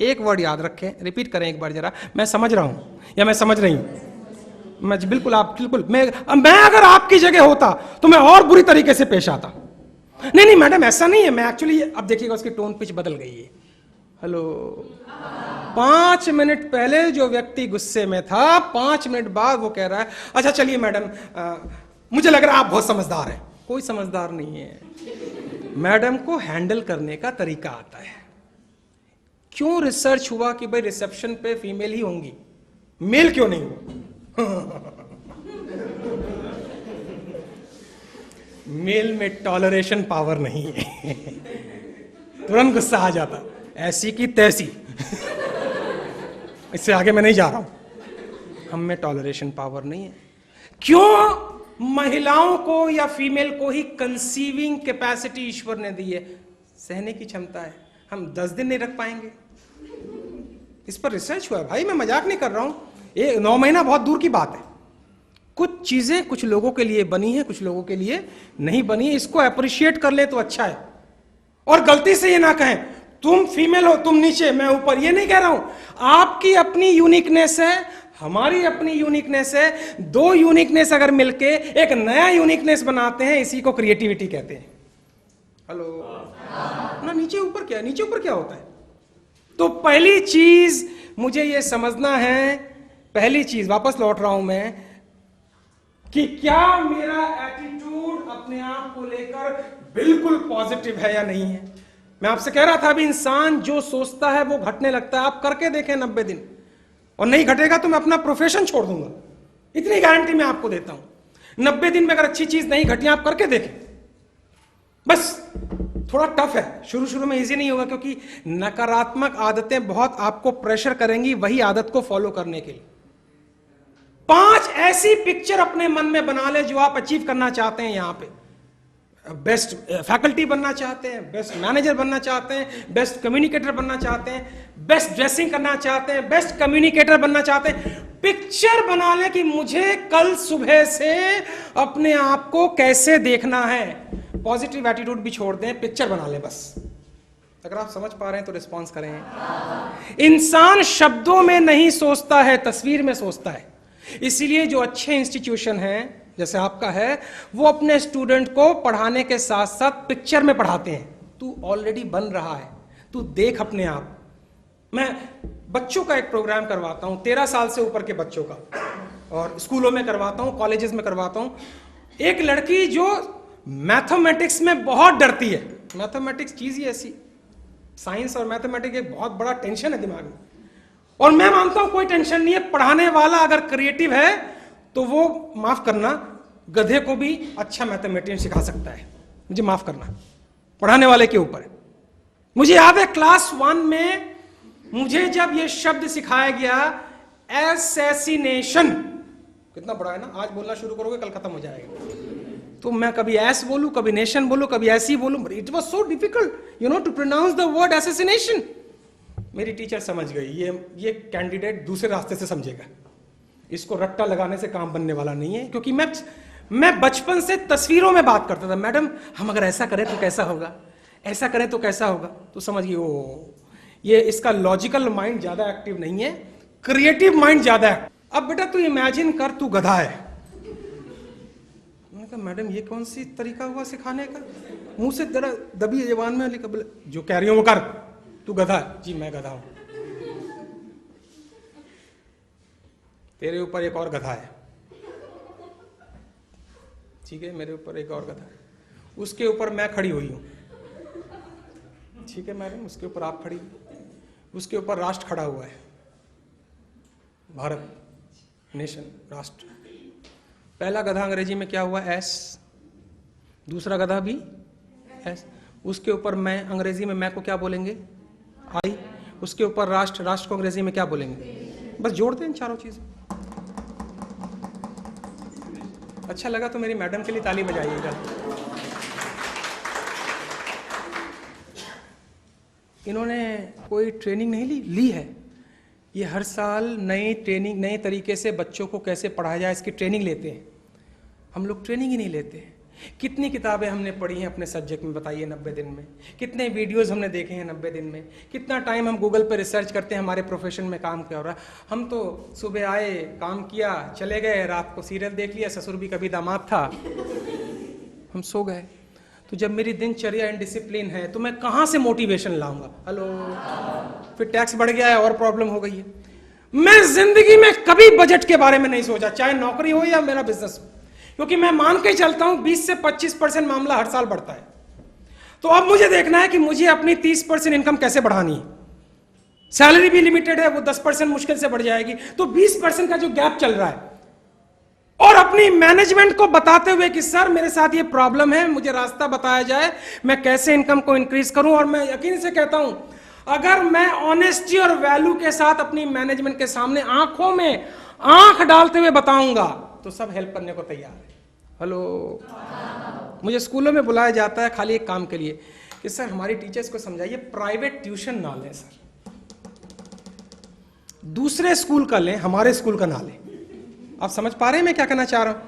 एक वर्ड याद रखें, रिपीट करें एक बार जरा, मैं समझ रहा हूं या मैं समझ रही हूं। मैं बिल्कुल, आप बिल्कुल, मैं अगर आपकी जगह होता तो मैं और बुरी तरीके से पेश आता। नहीं नहीं मैडम ऐसा नहीं है, मैं एक्चुअली, अब देखिएगा उसकी टोन पिच बदल गई है। हेलो, 5 मिनट पहले जो व्यक्ति गुस्से में था, 5 मिनट बाद वो कह रहा है अच्छा चलिए मैडम, मुझे लग रहा है आप बहुत समझदार हैं। कोई समझदार नहीं है, मैडम को हैंडल करने का तरीका आता है। क्यों रिसर्च हुआ कि भाई रिसेप्शन पे फीमेल ही होंगी, मेल क्यों नहीं हुआ? मेल में टॉलरेशन पावर नहीं है, तुरंत गुस्सा आ जाता, ऐसी की तैसी। इससे आगे मैं नहीं जा रहा हूं। हम में टॉलरेशन पावर नहीं है। क्यों महिलाओं को या फीमेल को ही कंसीविंग कैपेसिटी ईश्वर ने दी है, सहने की क्षमता है। हम 10 दिन नहीं रख पाएंगे। इस पर रिसर्च हुआ है भाई, मैं मजाक नहीं कर रहा हूं। ये 9 महीना बहुत दूर की बात है। कुछ चीजें कुछ लोगों के लिए बनी है, कुछ लोगों के लिए नहीं बनी है। इसको अप्रिशिएट कर ले तो अच्छा है। और गलती से ये ना कहें तुम फीमेल हो, तुम नीचे, मैं ऊपर, ये नहीं कह रहा हूं। आपकी अपनी यूनिकनेस है, हमारी अपनी यूनिकनेस है। 2 यूनिकनेस अगर मिलके एक नया यूनिकनेस बनाते हैं, इसी को क्रिएटिविटी कहते हैं। हेलो ना, नीचे ऊपर क्या है? नीचे ऊपर क्या होता है? तो पहली चीज मुझे ये समझना है, पहली चीज वापस लौट रहा हूं मैं, कि क्या मेरा एटीट्यूड अपने आप को लेकर बिल्कुल पॉजिटिव है या नहीं है। मैं आपसे कह रहा था अभी, इंसान जो सोचता है वो घटने लगता है। आप करके देखें 90 दिन, और नहीं घटेगा तो मैं अपना प्रोफेशन छोड़ दूंगा, इतनी गारंटी मैं आपको देता हूं। 90 दिन में अगर अच्छी चीज नहीं घटी, आप करके देखें। बस थोड़ा टफ है, शुरू शुरू में इजी नहीं होगा, क्योंकि नकारात्मक आदतें बहुत आपको प्रेशर करेंगी वही आदत को फॉलो करने के लिए। 5 ऐसी पिक्चर अपने मन में बना ले जो आप अचीव करना चाहते हैं। यहां पे बेस्ट फैकल्टी बनना चाहते हैं, बेस्ट मैनेजर बनना चाहते हैं, बेस्ट कम्युनिकेटर बनना चाहते हैं, बेस्ट ड्रेसिंग करना चाहते हैं, बेस्ट कम्युनिकेटर बनना चाहते हैं। पिक्चर बना ले कि मुझे कल सुबह से अपने आप को कैसे देखना है। पॉजिटिव एटीट्यूड भी छोड़ दें, पिक्चर बना ले बस। अगर आप समझ पा रहे हैं तो रिस्पॉन्स करें। इंसान शब्दों में नहीं सोचता है, तस्वीर में सोचता है। इसीलिए जो अच्छे इंस्टीट्यूशन हैं जैसे आपका है, वो अपने स्टूडेंट को पढ़ाने के साथ साथ पिक्चर में पढ़ाते हैं। तू ऑलरेडी बन रहा है, तू देख अपने आप। मैं बच्चों का एक प्रोग्राम करवाता हूं, 13 साल से ऊपर के बच्चों का, और स्कूलों में करवाता हूं, कॉलेजेस में करवाता हूं। एक लड़की जो मैथमेटिक्स में बहुत डरती है, मैथमेटिक्स चीज ही ऐसी, साइंस और मैथमेटिक्स एक बहुत बड़ा टेंशन है दिमाग में। और मैं मानता हूं कोई टेंशन नहीं है, पढ़ाने वाला अगर क्रिएटिव है तो वो, माफ करना, गधे को भी अच्छा मैथमेटिशियन सिखा सकता है, मुझे माफ करना, पढ़ाने वाले के ऊपर। मुझे याद है क्लास 1 में मुझे जब ये शब्द सिखाया गया एसेसिनेशन, कितना बड़ा है ना, आज बोलना शुरू करोगे कल खत्म हो जाएगा, तो मैं कभी एस बोलूं, कभी नेशन बोलूं, कभी ऐसी बोलूं, it was so difficult to pronounce the word assassination. मेरी टीचर समझ गई ये कैंडिडेट दूसरे रास्ते से समझेगा, इसको रट्टा लगाने से काम बनने वाला नहीं है, क्योंकि मैं बचपन से तस्वीरों में बात करता था, मैडम हम अगर ऐसा करें तो कैसा होगा, ऐसा करें तो कैसा होगा, तो समझ गई ओ ये इसका लॉजिकल माइंड ज्यादा एक्टिव नहीं है, क्रिएटिव माइंड ज्यादा है। अब बेटा तू इमेजिन कर तू गधा है, मैंने कहा मैडम ये कौन सी तरीका हुआ सिखाने का, मुंह से जरा दबी जबान में लिखा, बोले जो कह रही हूं वो कर, तू गधा है। जी मैं गधा हूं, तेरे ऊपर एक और गधा है, ठीक है, मेरे ऊपर एक और गधा है, उसके ऊपर मैं खड़ी हुई हूं, ठीक है मैडम, उसके ऊपर आप खड़ी, उसके ऊपर राष्ट्र खड़ा हुआ है, भारत, नेशन, राष्ट्र। पहला गधा अंग्रेजी में क्या हुआ, एस, दूसरा गधा भी एस, उसके ऊपर मैं, अंग्रेजी में मैं को क्या बोलेंगे, आई, उसके ऊपर राष्ट्र, राष्ट्र को अंग्रेजी में क्या बोलेंगे, बस जोड़ते हैं इन चारों चीजें। अच्छा लगा तो मेरी मैडम के लिए ताली बजाइएगा। इन्होंने कोई ट्रेनिंग नहीं ली है, ये हर साल नई ट्रेनिंग, नए तरीके से बच्चों को कैसे पढ़ाया जाए इसकी ट्रेनिंग लेते हैं। हम लोग ट्रेनिंग ही नहीं लेते हैं। कितनी किताबें हमने पढ़ी हैं अपने सब्जेक्ट में बताइए 90 दिन में, कितने वीडियोस हमने देखे हैं 90 दिन में, कितना टाइम हम गूगल पे रिसर्च करते हैं हमारे प्रोफेशन में काम क्या हो रहा है। हम तो सुबह आए, काम किया, चले गए, रात को सीरियल देख लिया, ससुर भी कभी दामाद था, हम सो गए। तो जब मेरी दिनचर्या इनडिसिप्लिन है तो मैं कहाँ से मोटिवेशन लाऊंगा, हेलो, फिर टैक्स बढ़ गया है और प्रॉब्लम हो गई है। मैं जिंदगी में कभी बजट के बारे में नहीं सोचा, चाहे नौकरी हो या मेरा बिजनेस हो, क्योंकि मैं मान के चलता हूं 20 से 25% मामला हर साल बढ़ता है। तो अब मुझे देखना है कि मुझे अपनी 30% इनकम कैसे बढ़ानी है। सैलरी भी लिमिटेड है, वो 10% मुश्किल से बढ़ जाएगी, तो 20% का जो गैप चल रहा है, और अपनी मैनेजमेंट को बताते हुए कि सर मेरे साथ ये प्रॉब्लम है, मुझे रास्ता बताया जाए, मैं कैसे इनकम को इंक्रीज करूं। और मैं यकीन से कहता हूं, अगर मैं ऑनेस्टी और वैल्यू के साथ अपनी मैनेजमेंट के सामने आंखों में आंख डालते हुए बताऊंगा तो सब हेल्प करने को तैयार है। हेलो, मुझे स्कूलों में बुलाया जाता है खाली एक काम के लिए कि सर हमारी टीचर्स को समझाइए प्राइवेट ट्यूशन ना लें सर, दूसरे स्कूल का लें, हमारे स्कूल का ना लें। आप समझ पा रहे हैं मैं क्या कहना चाह रहा हूं?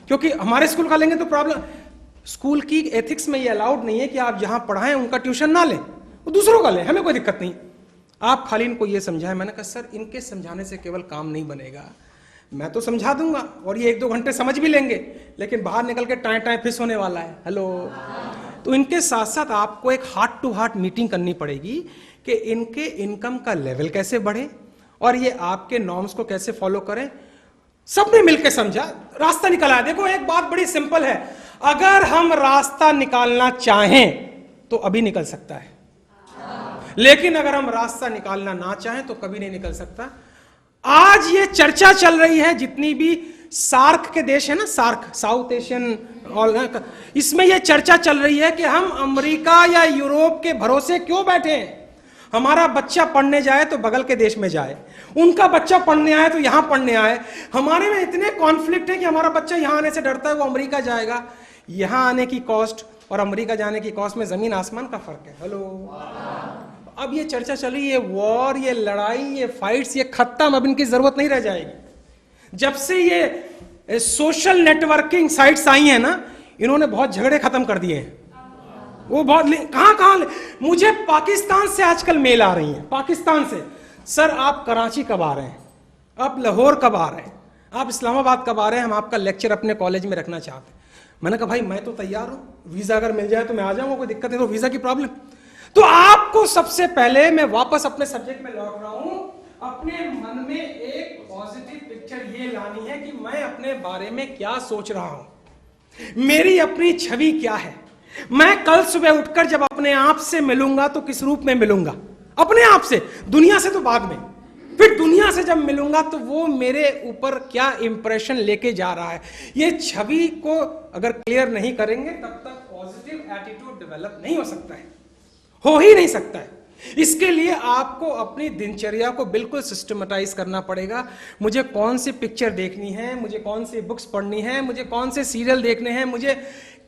क्योंकि हमारे स्कूल का लेंगे तो प्रॉब्लम, स्कूल की एथिक्स में ये अलाउड नहीं है कि आप जहां पढ़ाएं उनका ट्यूशन ना लें, वो दूसरों का लें, हमें कोई दिक्कत नहीं। आप खाली इनको ये समझाएं। मैंने कहा सर इनके समझाने से केवल काम नहीं बनेगा, मैं तो समझा दूंगा और ये 1-2 घंटे समझ भी लेंगे, लेकिन बाहर निकल के टाइम टाइम फिस होने वाला है। हेलो, तो इनके साथ साथ आपको एक हार्ट टू हार्ट मीटिंग करनी पड़ेगी कि इनके इनकम का लेवल कैसे बढ़े और ये आपके नॉर्म्स को कैसे फॉलो करें। सबने मिलकर समझा, रास्ता निकाला। देखो एक बात बड़ी सिंपल है, अगर हम रास्ता निकालना चाहें तो अभी निकल सकता है, लेकिन अगर हम रास्ता निकालना ना चाहें तो कभी नहीं निकल सकता। आज ये चर्चा चल रही है, जितनी भी सार्क के देश है ना, सार्क, साउथ एशियन, और इसमें यह चर्चा चल रही है कि हम अमेरिका या यूरोप के भरोसे क्यों बैठे हैं। हमारा बच्चा पढ़ने जाए तो बगल के देश में जाए, उनका बच्चा पढ़ने आए तो यहां पढ़ने आए। हमारे में इतने कॉन्फ्लिक्ट है कि हमारा बच्चा यहां आने से डरता है, वो अमेरिका जाएगा। यहां आने की कॉस्ट और अमेरिका जाने की कॉस्ट में जमीन आसमान का फर्क है। हेलो, अब ये चर्चा चली, ये वॉर, ये लड़ाई, ये फाइट्स, ये खत्म, अब इनकी जरूरत नहीं रह जाएगी। जब से ये सोशल नेटवर्किंग साइट्स आई हैं ना, इन्होंने बहुत झगड़े खत्म कर दिए हैं। वो बहुत कहां मुझे पाकिस्तान से आजकल मेल आ रही है, पाकिस्तान से, सर आप कराची कब आ रहे हैं, आप लाहौर कब आ रहे हैं, आप इस्लामाबाद कब आ रहे हैं, हम आपका लेक्चर अपने कॉलेज में रखना चाहते हैं। मैंने कहा भाई मैं तो तैयार हूं, वीजा अगर मिल जाए तो मैं आ जाऊंगा, कोई दिक्कत नहीं, तो वीजा की प्रॉब्लम। तो आपको सबसे पहले, मैं वापस अपने सब्जेक्ट में लौट रहा हूं, अपने मन में एक पॉजिटिव पिक्चर ये लानी है कि मैं अपने बारे में क्या सोच रहा हूं, मेरी अपनी छवि क्या है। मैं कल सुबह उठकर जब अपने आप से मिलूंगा तो किस रूप में मिलूंगा, अपने आप से, दुनिया से तो बाद में। फिर दुनिया से जब मिलूंगा तो वो मेरे ऊपर क्या इंप्रेशन लेके जा रहा है, ये छवि को अगर क्लियर नहीं करेंगे तब तक पॉजिटिव एटीट्यूड डेवलप नहीं हो सकता है, हो ही नहीं सकता है। इसके लिए आपको अपनी दिनचर्या को बिल्कुल सिस्टमेटाइज करना पड़ेगा। मुझे कौन सी पिक्चर देखनी है, मुझे कौन सी बुक्स पढ़नी है, मुझे कौन से सीरियल देखने हैं, मुझे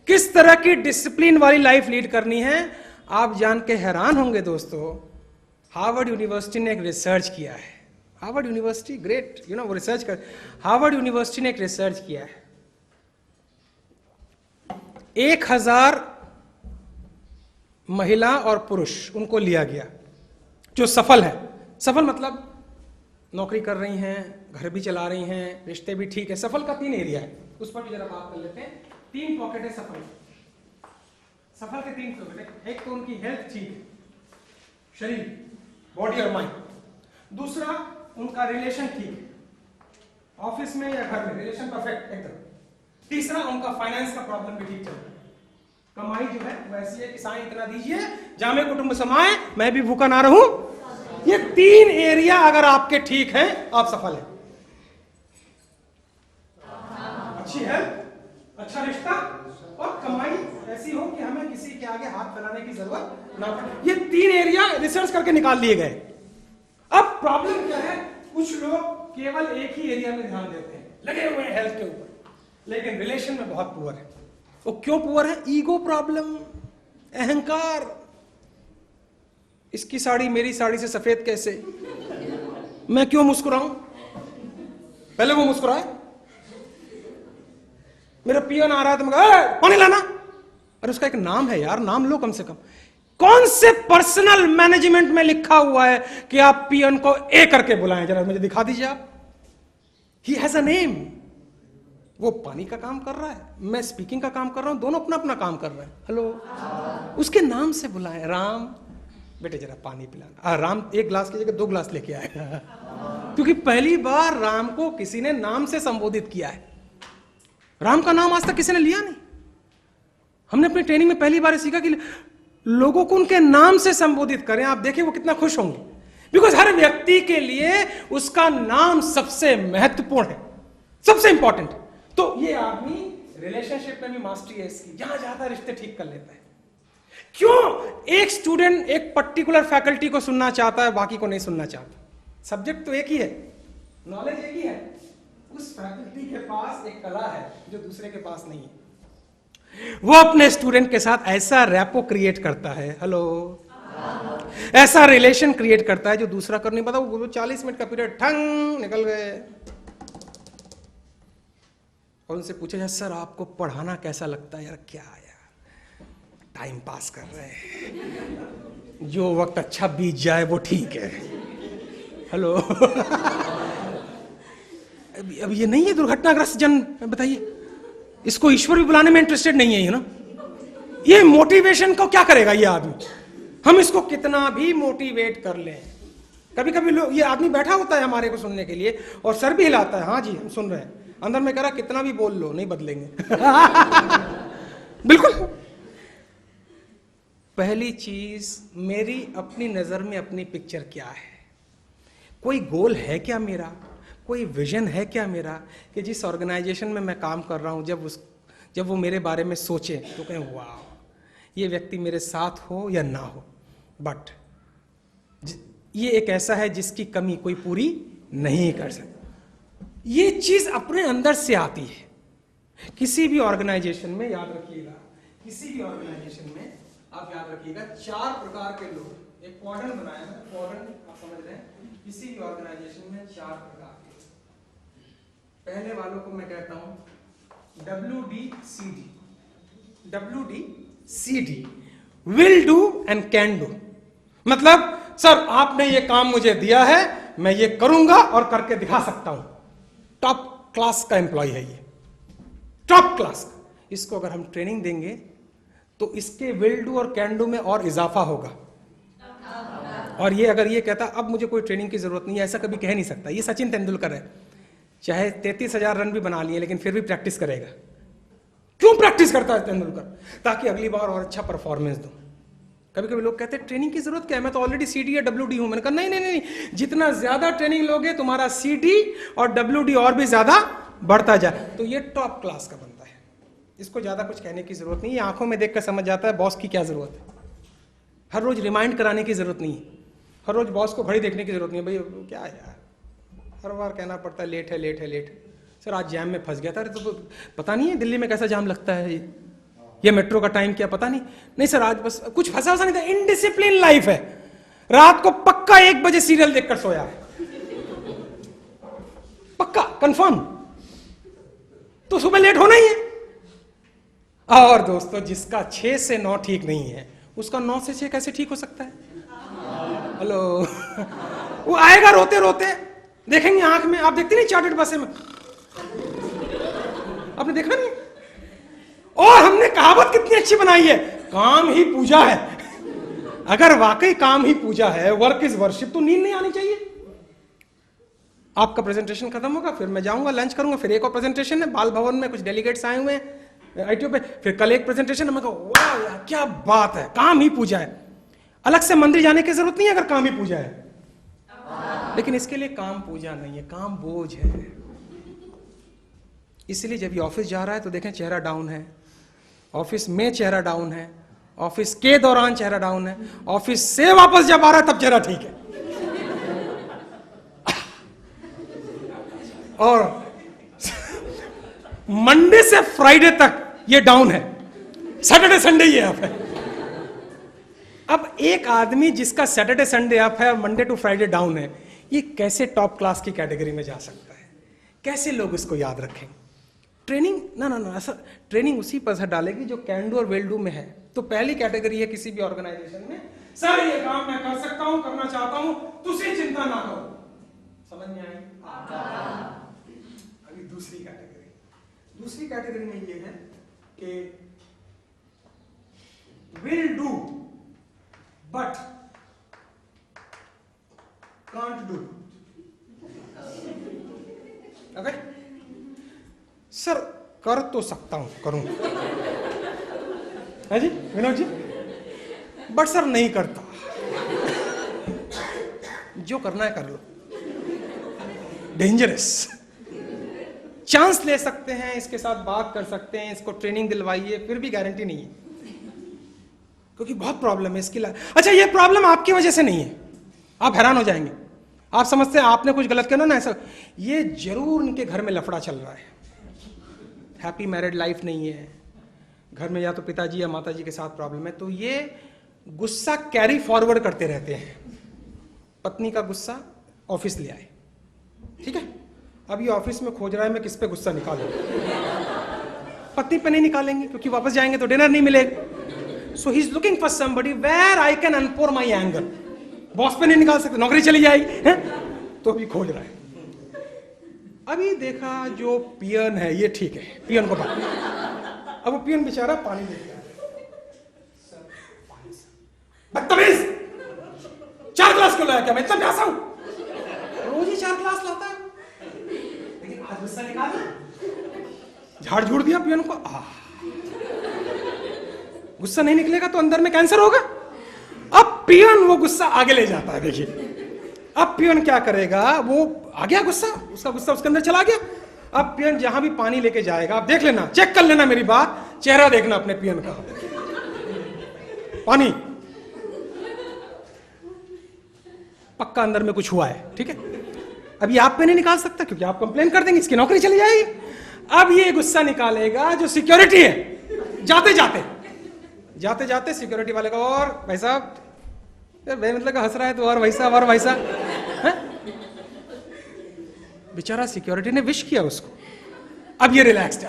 किस तरह की डिसिप्लिन वाली लाइफ लीड करनी है। आप जान के हैरान होंगे दोस्तों, हार्वर्ड यूनिवर्सिटी ने एक रिसर्च किया है। हार्वर्ड यूनिवर्सिटी ग्रेट, वो रिसर्च कर, हार्वर्ड यूनिवर्सिटी ने एक रिसर्च किया है। 1000 महिला और पुरुष उनको लिया गया जो सफल है। सफल मतलब नौकरी कर रही हैं, घर भी चला रही हैं, रिश्ते भी ठीक है। सफल का 3 एरिया है, उस पर भी जरा बात कर लेते हैं। 3 पॉकेट है सफल के 3 पॉकेट है। एक तो उनकी हेल्थ ठीक है, शरीर, बॉडी और माइंड। दूसरा उनका रिलेशन ठीक है, ऑफिस में या घर में रिलेशन परफेक्ट एकदम। तीसरा उनका फाइनेंस का प्रॉब्लम भी ठीक चल रहा है, कमाई जो है वैसी है कि साईं इतना दीजिए, जामे कुटुंब समाए, मैं भी भूखा ना रहूं। ये 3 एरिया अगर आपके ठीक हैं, आप सफल हैं। अच्छी हेल्थ, अच्छा रिश्ता और कमाई ऐसी हो कि हमें किसी के आगे हाथ फैलाने की जरूरत ना पड़े। ये 3 एरिया रिसर्च करके निकाल लिए गए। अब प्रॉब्लम क्या है, कुछ लोग केवल एक ही एरिया में ध्यान देते हैं, लगे हुए हैं हेल्थ के ऊपर, लेकिन रिलेशन में बहुत पुअर है। वो क्यों पुअर है? ईगो प्रॉब्लम, अहंकार। इसकी साड़ी मेरी साड़ी से सफेद कैसे, मैं क्यों मुस्कुराऊं? पहले वो मुस्कुराए। मेरा पियन आ रहा है तो मैं पानी लाना, अरे उसका एक नाम है यार, नाम लो कम से कम। कौन से पर्सनल मैनेजमेंट में लिखा हुआ है कि आप पियन को ए करके बुलाएं? जरा मुझे दिखा दीजिए आप। He has a name. वो पानी का काम कर रहा है, मैं स्पीकिंग का काम कर रहा हूं, दोनों अपना अपना काम कर रहे हैं। हेलो, उसके नाम से बुलाएं। राम, बेटे जरा पानी पिलाना। राम 1 गिलास की जगह 2 गिलास लेके आएगा, क्योंकि पहली बार राम को किसी ने नाम से संबोधित किया है। राम का नाम आज तक किसी ने लिया नहीं। हमने अपनी ट्रेनिंग में पहली बार सीखा कि लोगों को उनके नाम से संबोधित करें। आप देखिए वो कितना खुश होंगे, बिकॉज हर व्यक्ति के लिए उसका नाम सबसे महत्वपूर्ण है, सबसे इंपॉर्टेंट। तो ये आदमी रिलेशनशिप में भी मास्टरी है इसकी, जहां जाता है रिश्ते ठीक कर लेता है। क्यों? एक स्टूडेंट एक पर्टिकुलर फैकल्टी को सुनना चाहता है, बाकी को नहीं सुनना चाहता। सब्जेक्ट तो एक ही है, नॉलेज एक ही है, उस फैकल्टी के पास एक कला है जो दूसरे के पास नहीं है। वो अपने स्टूडेंट के साथ ऐसा रैपो क्रिएट करता है, हेलो, ऐसा रिलेशन क्रिएट करता है जो दूसरा कर नहीं पाता। वो 40 मिनट का पीरियड ठंग निकल गए और उनसे पूछा जाए, सर आपको पढ़ाना कैसा लगता है? यार क्या यार, टाइम पास कर रहे हैं, जो वक्त अच्छा बीत जाए वो ठीक है। हेलो अब ये नहीं है दुर्घटनाग्रस्त जन, बताइए, इसको ईश्वर भी बुलाने में इंटरेस्टेड नहीं है, ना। ये मोटिवेशन को क्या करेगा ये आदमी? हम इसको कितना भी मोटिवेट कर लें, कभी कभी लोग, ये आदमी बैठा होता है हमारे को सुनने के लिए और सर भी हिलाता है, हाँ जी हम सुन रहे हैं, अंदर में कह रहा कितना भी बोल लो नहीं बदलेंगे। बिल्कुल। पहली चीज, मेरी अपनी नजर में अपनी पिक्चर क्या है? कोई गोल है क्या मेरा? कोई विजन है क्या मेरा कि जिस ऑर्गेनाइजेशन में मैं काम कर रहा हूं, जब वो मेरे बारे में सोचे तो कहें वाह, ये व्यक्ति मेरे साथ हो या ना हो, बट ये एक ऐसा है जिसकी कमी कोई पूरी नहीं कर सकता। ये चीज अपने अंदर से आती है। किसी भी ऑर्गेनाइजेशन में याद रखिएगा, किसी भी ऑर्गेनाइजेशन में आप याद रखिएगा 4 प्रकार के लोग, एक क्वाड्रेंट बनाया है, क्वाड्रेंट आप समझ रहे हैं, किसी भी ऑर्गेनाइजेशन में 4 प्रकार के। पहले वालों को मैं कहता हूं WDCD, WDCD, will do and can do. मतलब सर आपने ये काम मुझे दिया है, मैं ये करूंगा और करके दिखा सकता हूं। टॉप क्लास का एम्प्लॉय है ये, टॉप क्लास का। इसको अगर हम ट्रेनिंग देंगे तो इसके विल डू और कैन डू में और इजाफा होगा। और ये अगर ये कहता अब मुझे कोई ट्रेनिंग की जरूरत नहीं है, ऐसा कभी कह नहीं सकता। ये सचिन तेंदुलकर है, चाहे 33,000 रन भी बना लिए लेकिन फिर भी प्रैक्टिस करेगा। क्यों प्रैक्टिस करता है तेंदुलकर? ताकि अगली बार और अच्छा परफॉर्मेंस दूं। कभी कभी लोग कहते हैं ट्रेनिंग की जरूरत क्या है, मैं तो ऑलरेडी सीडी या डब्ल्यूडी हूं। मैंने कहा नहीं नहीं नहीं, जितना ज्यादा ट्रेनिंग लोगे तुम्हारा सीडी और डब्ल्यूडी और भी ज्यादा बढ़ता जाए। तो ये टॉप क्लास का बंदा है, इसको ज्यादा कुछ कहने की जरूरत नहीं है, आंखों में देखकर समझ जाता है बॉस की क्या जरूरत है। हर रोज रिमाइंड कराने की जरूरत नहीं है, हर रोज बॉस को घड़ी देखने की जरूरत नहीं है, भाई क्या यार हर बार कहना पड़ता है लेट है लेट है लेट है। सर आज जैम में फंस गया था। अरे तो पता नहीं है दिल्ली में कैसा जाम लगता है, ये मेट्रो का टाइम क्या पता नहीं। नहीं सर आज बस कुछ फंसा वसा नहीं था, इनडिसिप्लिन लाइफ है, रात को पक्का 1 बजे सीरियल देखकर सोया है, पक्का कंफर्म, तो सुबह लेट होना ही है। और दोस्तों जिसका 6 से 9 ठीक नहीं है उसका 9 से 6 कैसे ठीक हो सकता है? हेलो वो आएगा रोते रोते, देखेंगे आंख में, आप देखते नहीं चार्टर्ड बसें में, आपने देखा नहीं? और हमने कहावत कितनी अच्छी बनाई है, काम ही पूजा है। अगर वाकई काम ही पूजा है, वर्क इज वर्शिप, तो नींद नहीं आनी चाहिए। आपका प्रेजेंटेशन खत्म होगा, फिर मैं जाऊंगा लंच करूंगा, फिर एक और प्रेजेंटेशन है बाल भवन में, कुछ डेलीगेट्स आए हुए हैं आईटीओ पे, फिर कल एक प्रेजेंटेशन है। मैं कहूं वाह यार क्या बात है, काम ही पूजा है। अलग से मंदिर जाने की जरूरत नहीं है अगर काम ही पूजा है, लेकिन इसके लिए काम पूजा नहीं है, काम बोझ है। इसलिए जब ये ऑफिस जा रहा है तो देखें चेहरा डाउन है, ऑफिस में चेहरा डाउन है, ऑफिस के दौरान चेहरा डाउन है, ऑफिस से वापस जब आ रहा है तब चेहरा ठीक है। और मंडे से फ्राइडे तक ये डाउन है, सैटरडे संडे ये अप है। अब एक आदमी जिसका सैटरडे संडे अप है और मंडे टू फ्राइडे डाउन है, ये कैसे टॉप क्लास की कैटेगरी में जा सकता है? कैसे लोग इसको याद रखें? ट्रेनिंग ना ऐसा, ट्रेनिंग उसी पर असर डालेगी जो कैन डू और विल डू में है। तो पहली कैटेगरी है किसी भी ऑर्गेनाइजेशन में, सर ये काम मैं कर सकता हूं, करना चाहता हूं, तुझे चिंता ना करो। समझ में आई? अभी दूसरी कैटेगरी में ये है कि will do but can't do. Okay sir कर तो सकता हूं, करूं है जी विनोद जी, बट सर नहीं करता। जो करना है कर लो, डेंजरस। चांस ले सकते हैं, इसके साथ बात कर सकते हैं, इसको ट्रेनिंग दिलवाइए, फिर भी गारंटी नहीं है, क्योंकि बहुत प्रॉब्लम है इसकी लाइफ। अच्छा ये प्रॉब्लम आपकी वजह से नहीं है, आप हैरान हो जाएंगे। आप समझते हैं आपने कुछ गलत किया ना, ऐसा, ये जरूर उनके घर में लफड़ा चल रहा है, हैप्पी मैरिड लाइफ नहीं है, घर में या तो पिताजी या माताजी के साथ प्रॉब्लम है, तो ये गुस्सा कैरी फॉरवर्ड करते रहते हैं। पत्नी का गुस्सा ऑफिस ले आए, ठीक है, अब ये ऑफिस में खोज रहा है मैं किस पे गुस्सा निकालूं। पत्नी पे नहीं निकालेंगे क्योंकि वापस जाएंगे तो डिनर नहीं मिलेगा। So he is looking for somebody where I can unpour my anger. Boss पे नहीं निकाल सकते, नौकरी चली जाएगी है? तो अभी खोज रहा है। अभी देखा जो पियन है ये ठीक है, पियन को बात, अब वो पियन बेचारा पानी दे दिया, बदतमीज 4 ग्लास क्यों लाया, क्या मैं इतना प्यासा हूं? रोज ही 4 ग्लास लाता है, लेकिन आज गुस्सा निकाला, झाड़ झूड़ दिया पियन को। गुस्सा नहीं निकलेगा तो अंदर में कैंसर होगा। अब पियन वो गुस्सा आगे ले जाता है। देखिए अब पियन क्या करेगा, वो आ गया गुस्सा, उसका गुस्सा उसके अंदर चला गया। अब पियन जहां भी पानी लेके जाएगा, आप देख लेना, चेक कर लेना मेरी बात, चेहरा देखना अपने पियन का, पानी पक्का अंदर में कुछ हुआ है, ठीक है। अभी आप पे नहीं निकाल सकता क्योंकि आप कंप्लेन कर देंगे, इसकी नौकरी चली जाएगी। अब ये गुस्सा निकालेगा जो सिक्योरिटी है, जाते जाते सिक्योरिटी वाले का, और भाई साहब यार भाई मतलब हंस रहा है तो, और भाई साहब बेचारा सिक्योरिटी ने विश किया उसको, अब ये रिलैक्स्ड है।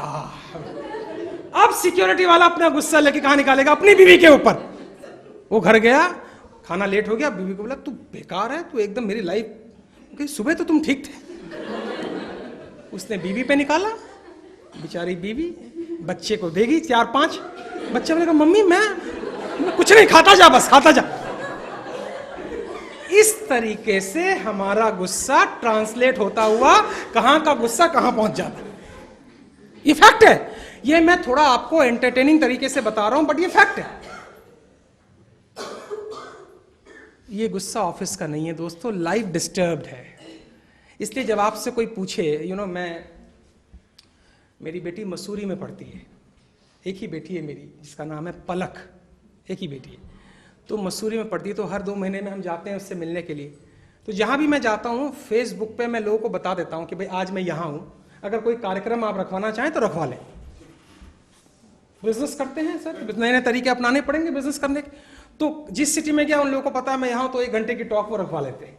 अब सिक्योरिटी वाला अपना गुस्सा लेके कहां निकालेगा, अपनी बीवी के ऊपर। वो घर गया, खाना लेट हो गया, बीवी को बोला तू बेकार है, तू एकदम मेरी लाइफ, सुबह तो तुम ठीक थे। उसने बीवी पे निकाला, बेचारी बीवी बच्चे को देगी 4-5, बच्चा बोलेगा मम्मी मैं कुछ नहीं, खाता जा, बस खाता जा। इस तरीके से हमारा गुस्सा ट्रांसलेट होता हुआ कहां का गुस्सा कहां पहुंच जाता है। ये फैक्ट है, ये मैं थोड़ा आपको एंटरटेनिंग तरीके से बता रहा हूं, बट ये फैक्ट है। ये गुस्सा ऑफिस का नहीं है दोस्तों, लाइफ डिस्टर्ब्ड है। इसलिए जब आपसे कोई पूछे, मेरी बेटी मसूरी में पढ़ती है, एक ही बेटी है मेरी जिसका नाम है पलक, एक ही बेटी है, तो मसूरी में पढ़ती है। तो हर 2 महीने में हम जाते हैं उससे मिलने के लिए। तो जहाँ भी मैं जाता हूँ फेसबुक पे मैं लोगों को बता देता हूँ कि भाई आज मैं यहाँ हूँ, अगर कोई कार्यक्रम आप रखवाना चाहें तो रखवा लें। बिजनेस करते हैं सर, नए नए तरीके अपनाने पड़ेंगे बिजनेस करने के। तो जिस सिटी में गया उन लोगों को पता है मैं यहाँ हूँ, तो 1 घंटे की टॉक वो रखवा लेते हैं।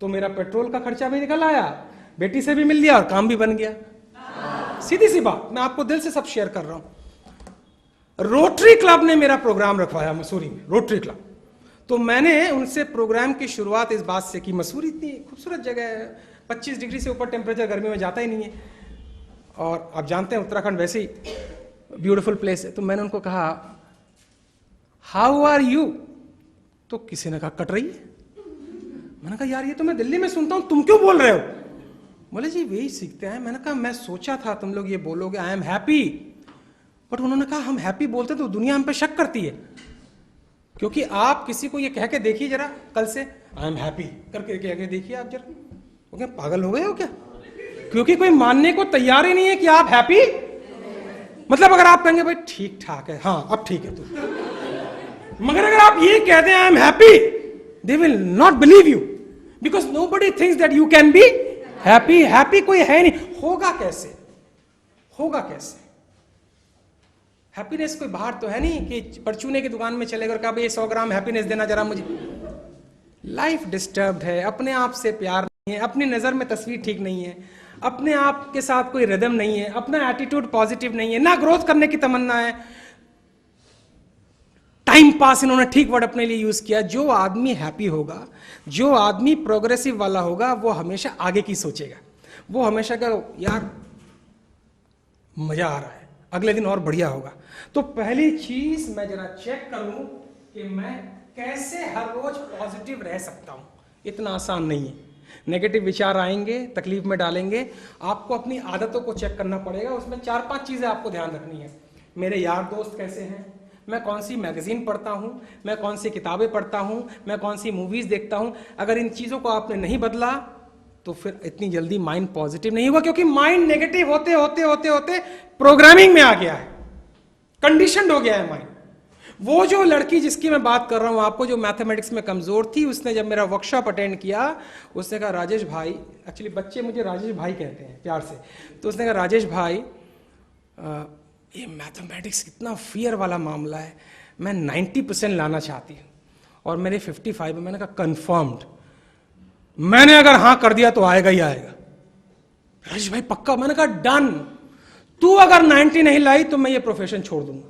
तो मेरा पेट्रोल का खर्चा भी निकल आया, बेटी से भी मिल लिया और काम भी बन गया। सीधी सी बात, मैं आपको दिल से सब शेयर कर रहा हूं। रोटरी क्लब ने मेरा प्रोग्राम रखवाया मसूरी में, रोटरी क्लब। तो मैंने उनसे प्रोग्राम की शुरुआत इस बात से की, मसूरी इतनी खूबसूरत जगह है, 25 डिग्री से ऊपर टेम्परेचर गर्मी में जाता ही नहीं है, और आप जानते हैं उत्तराखंड वैसे ही ब्यूटीफुल प्लेस है। तो मैंने उनको कहा हाउ आर यू, तो किसी ने कहा कट रही है। मैंने कहा यार ये तो मैं दिल्ली में सुनता हूं, तुम क्यों बोल रहे हो? बोले जी वही सीखते हैं। मैंने कहा मैं सोचा था तुम लोग ये बोलोगे आई एम हैप्पी, बट उन्होंने कहा हम हैप्पी बोलते तो दुनिया हम पे शक करती है, क्योंकि आप किसी को ये कह के देखिए जरा कल से आई एम हैप्पी करके कह के देखिए आप जरा, वो क्या पागल हो गए हो क्या? क्योंकि कोई मानने को तैयार ही नहीं है कि आप हैप्पी। मतलब अगर आप कहेंगे भाई ठीक ठाक है, हाँ अब ठीक है तू, मगर अगर आप ये कहते हैं I am happy, they will not believe you, because nobody thinks that you can be happy. Happy कोई है नहीं, होगा कैसे, होगा कैसे? हैप्पीनेस कोई बाहर तो है नहीं कि परचूने की दुकान में चलेगा और कहा भाई 100 ग्राम हैप्पीनेस देना जरा मुझे। लाइफ डिस्टर्ब्ड है, अपने आप से प्यार नहीं है, अपनी नजर में तस्वीर ठीक नहीं है, अपने आप के साथ कोई रिदम नहीं है, अपना एटीट्यूड पॉजिटिव नहीं है, ना ग्रोथ करने की तमन्ना है, टाइम पास इन्होंने ठीक वर्ड अपने लिए यूज किया। जो आदमी हैप्पी होगा, जो आदमी प्रोग्रेसिव वाला होगा, वो हमेशा आगे की सोचेगा, वो हमेशा कहो यार मजा आ रहा है, अगले दिन और बढ़िया होगा। तो पहली चीज मैं जरा चेक करूं कि मैं कैसे हर रोज पॉजिटिव रह सकता हूं। इतना आसान नहीं है, नेगेटिव विचार आएंगे, तकलीफ में डालेंगे। आपको अपनी आदतों को चेक करना पड़ेगा, उसमें 4-5 चीजें आपको ध्यान रखनी है। मेरे यार दोस्त कैसे हैं, मैं कौन सी मैगजीन पढ़ता हूं, मैं कौन सी किताबें पढ़ता हूं, मैं कौन सी मूवीज देखता हूं। अगर इन चीजों को आपने नहीं बदला तो फिर इतनी जल्दी माइंड पॉजिटिव नहीं होगा, क्योंकि माइंड नेगेटिव होते होते होते होते प्रोग्रामिंग में आ गया है, कंडीशनड हो गया है माइंड। वो जो लड़की जिसकी मैं बात कर रहा हूं आपको, जो मैथमेटिक्स में कमजोर थी, उसने जब मेरा वर्कशॉप अटेंड किया, उसने कहा राजेश भाई, एक्चुअली बच्चे मुझे राजेश भाई कहते हैं प्यार से, तो उसने कहा राजेश भाई ये मैथमेटिक्स कितना फियर वाला मामला है, मैं 90% लाना चाहती हूँ और मेरे 55 है। मैंने कहा कंफर्म्ड, मैंने अगर हाँ कर दिया तो आएगा ही आएगा। राजेश भाई पक्का? मैंने कहा डन, तू अगर 90 नहीं लाई तो मैं ये प्रोफेशन छोड़ दूंगा,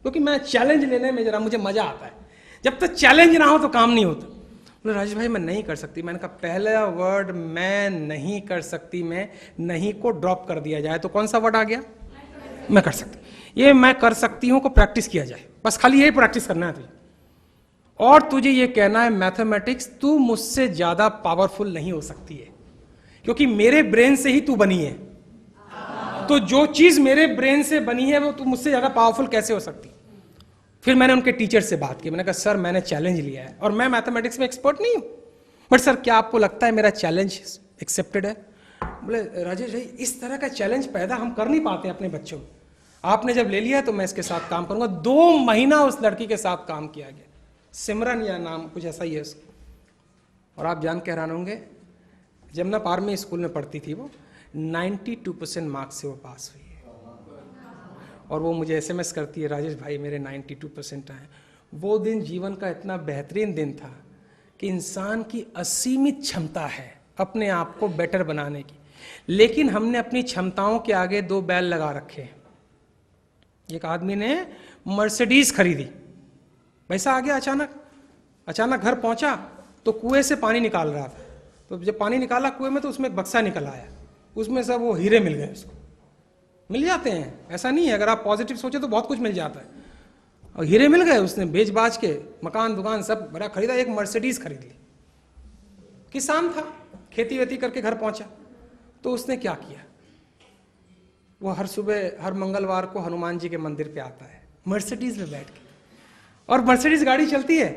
क्योंकि मैं चैलेंज लेने में जरा मुझे मजा आता है, जब तक चैलेंज ना हो तो काम नहीं होता। बोले राजेश भाई मैं नहीं कर सकती। मैंने कहा पहला वर्ड मैं नहीं कर सकती में नहीं को ड्रॉप कर दिया जाए तो कौन सा वर्ड आ गया? मैं कर सकती। ये मैं कर सकती हूं को प्रैक्टिस किया जाए, बस खाली यही प्रैक्टिस करना है तुझे। और तुझे ये कहना है मैथमेटिक्स तू मुझसे ज्यादा पावरफुल नहीं हो सकती है, क्योंकि मेरे ब्रेन से ही तू बनी है। तो जो चीज मेरे ब्रेन से बनी है वो तू मुझसे ज्यादा पावरफुल कैसे हो सकती? फिर मैंने उनके टीचर से बात की, मैंने कहा सर मैंने चैलेंज लिया है और मैं मैथमेटिक्स में एक्सपर्ट नहीं हूं, बट सर क्या आपको लगता है मेरा चैलेंज एक्सेप्टेड है? बोले राजेश भाई इस तरह का चैलेंज पैदा हम कर नहीं पाते अपने बच्चों में, आपने जब ले लिया तो मैं इसके साथ काम करूंगा। 2 महीना उस लड़की के साथ काम किया गया, सिमरन या नाम कुछ ऐसा ही है उसका। और आप जान के हैरान होंगे, जमुना पार में स्कूल में पढ़ती थी वो, 92% मार्क्स से वो पास हुई है। और वो मुझे SMS करती है राजेश भाई मेरे 92% आए। वो दिन जीवन का इतना बेहतरीन दिन था कि इंसान की असीमित क्षमता है अपने आप को बेटर बनाने की, लेकिन हमने अपनी क्षमताओं के आगे 2 बैल लगा रखे हैं। एक आदमी ने मर्सिडीज खरीदी, पैसा आ गया, अचानक घर पहुंचा तो कुएं से पानी निकाल रहा था, तो जब पानी निकाला कुएं में तो उसमें एक बक्सा निकल आया, उसमें सब वो हीरे मिल गए। उसको मिल जाते हैं, ऐसा नहीं है, अगर आप पॉजिटिव सोचे तो बहुत कुछ मिल जाता है। और हीरे मिल गए, उसने बेच बाज के मकान दुकान सब बड़ा खरीदा, एक मर्सिडीज खरीद ली। किसान था, खेती वेती करके घर पहुंचा, तो उसने क्या किया, वो हर सुबह हर मंगलवार को हनुमान जी के मंदिर पे आता है मर्सिडीज में बैठ के, और मर्सिडीज गाड़ी चलती है,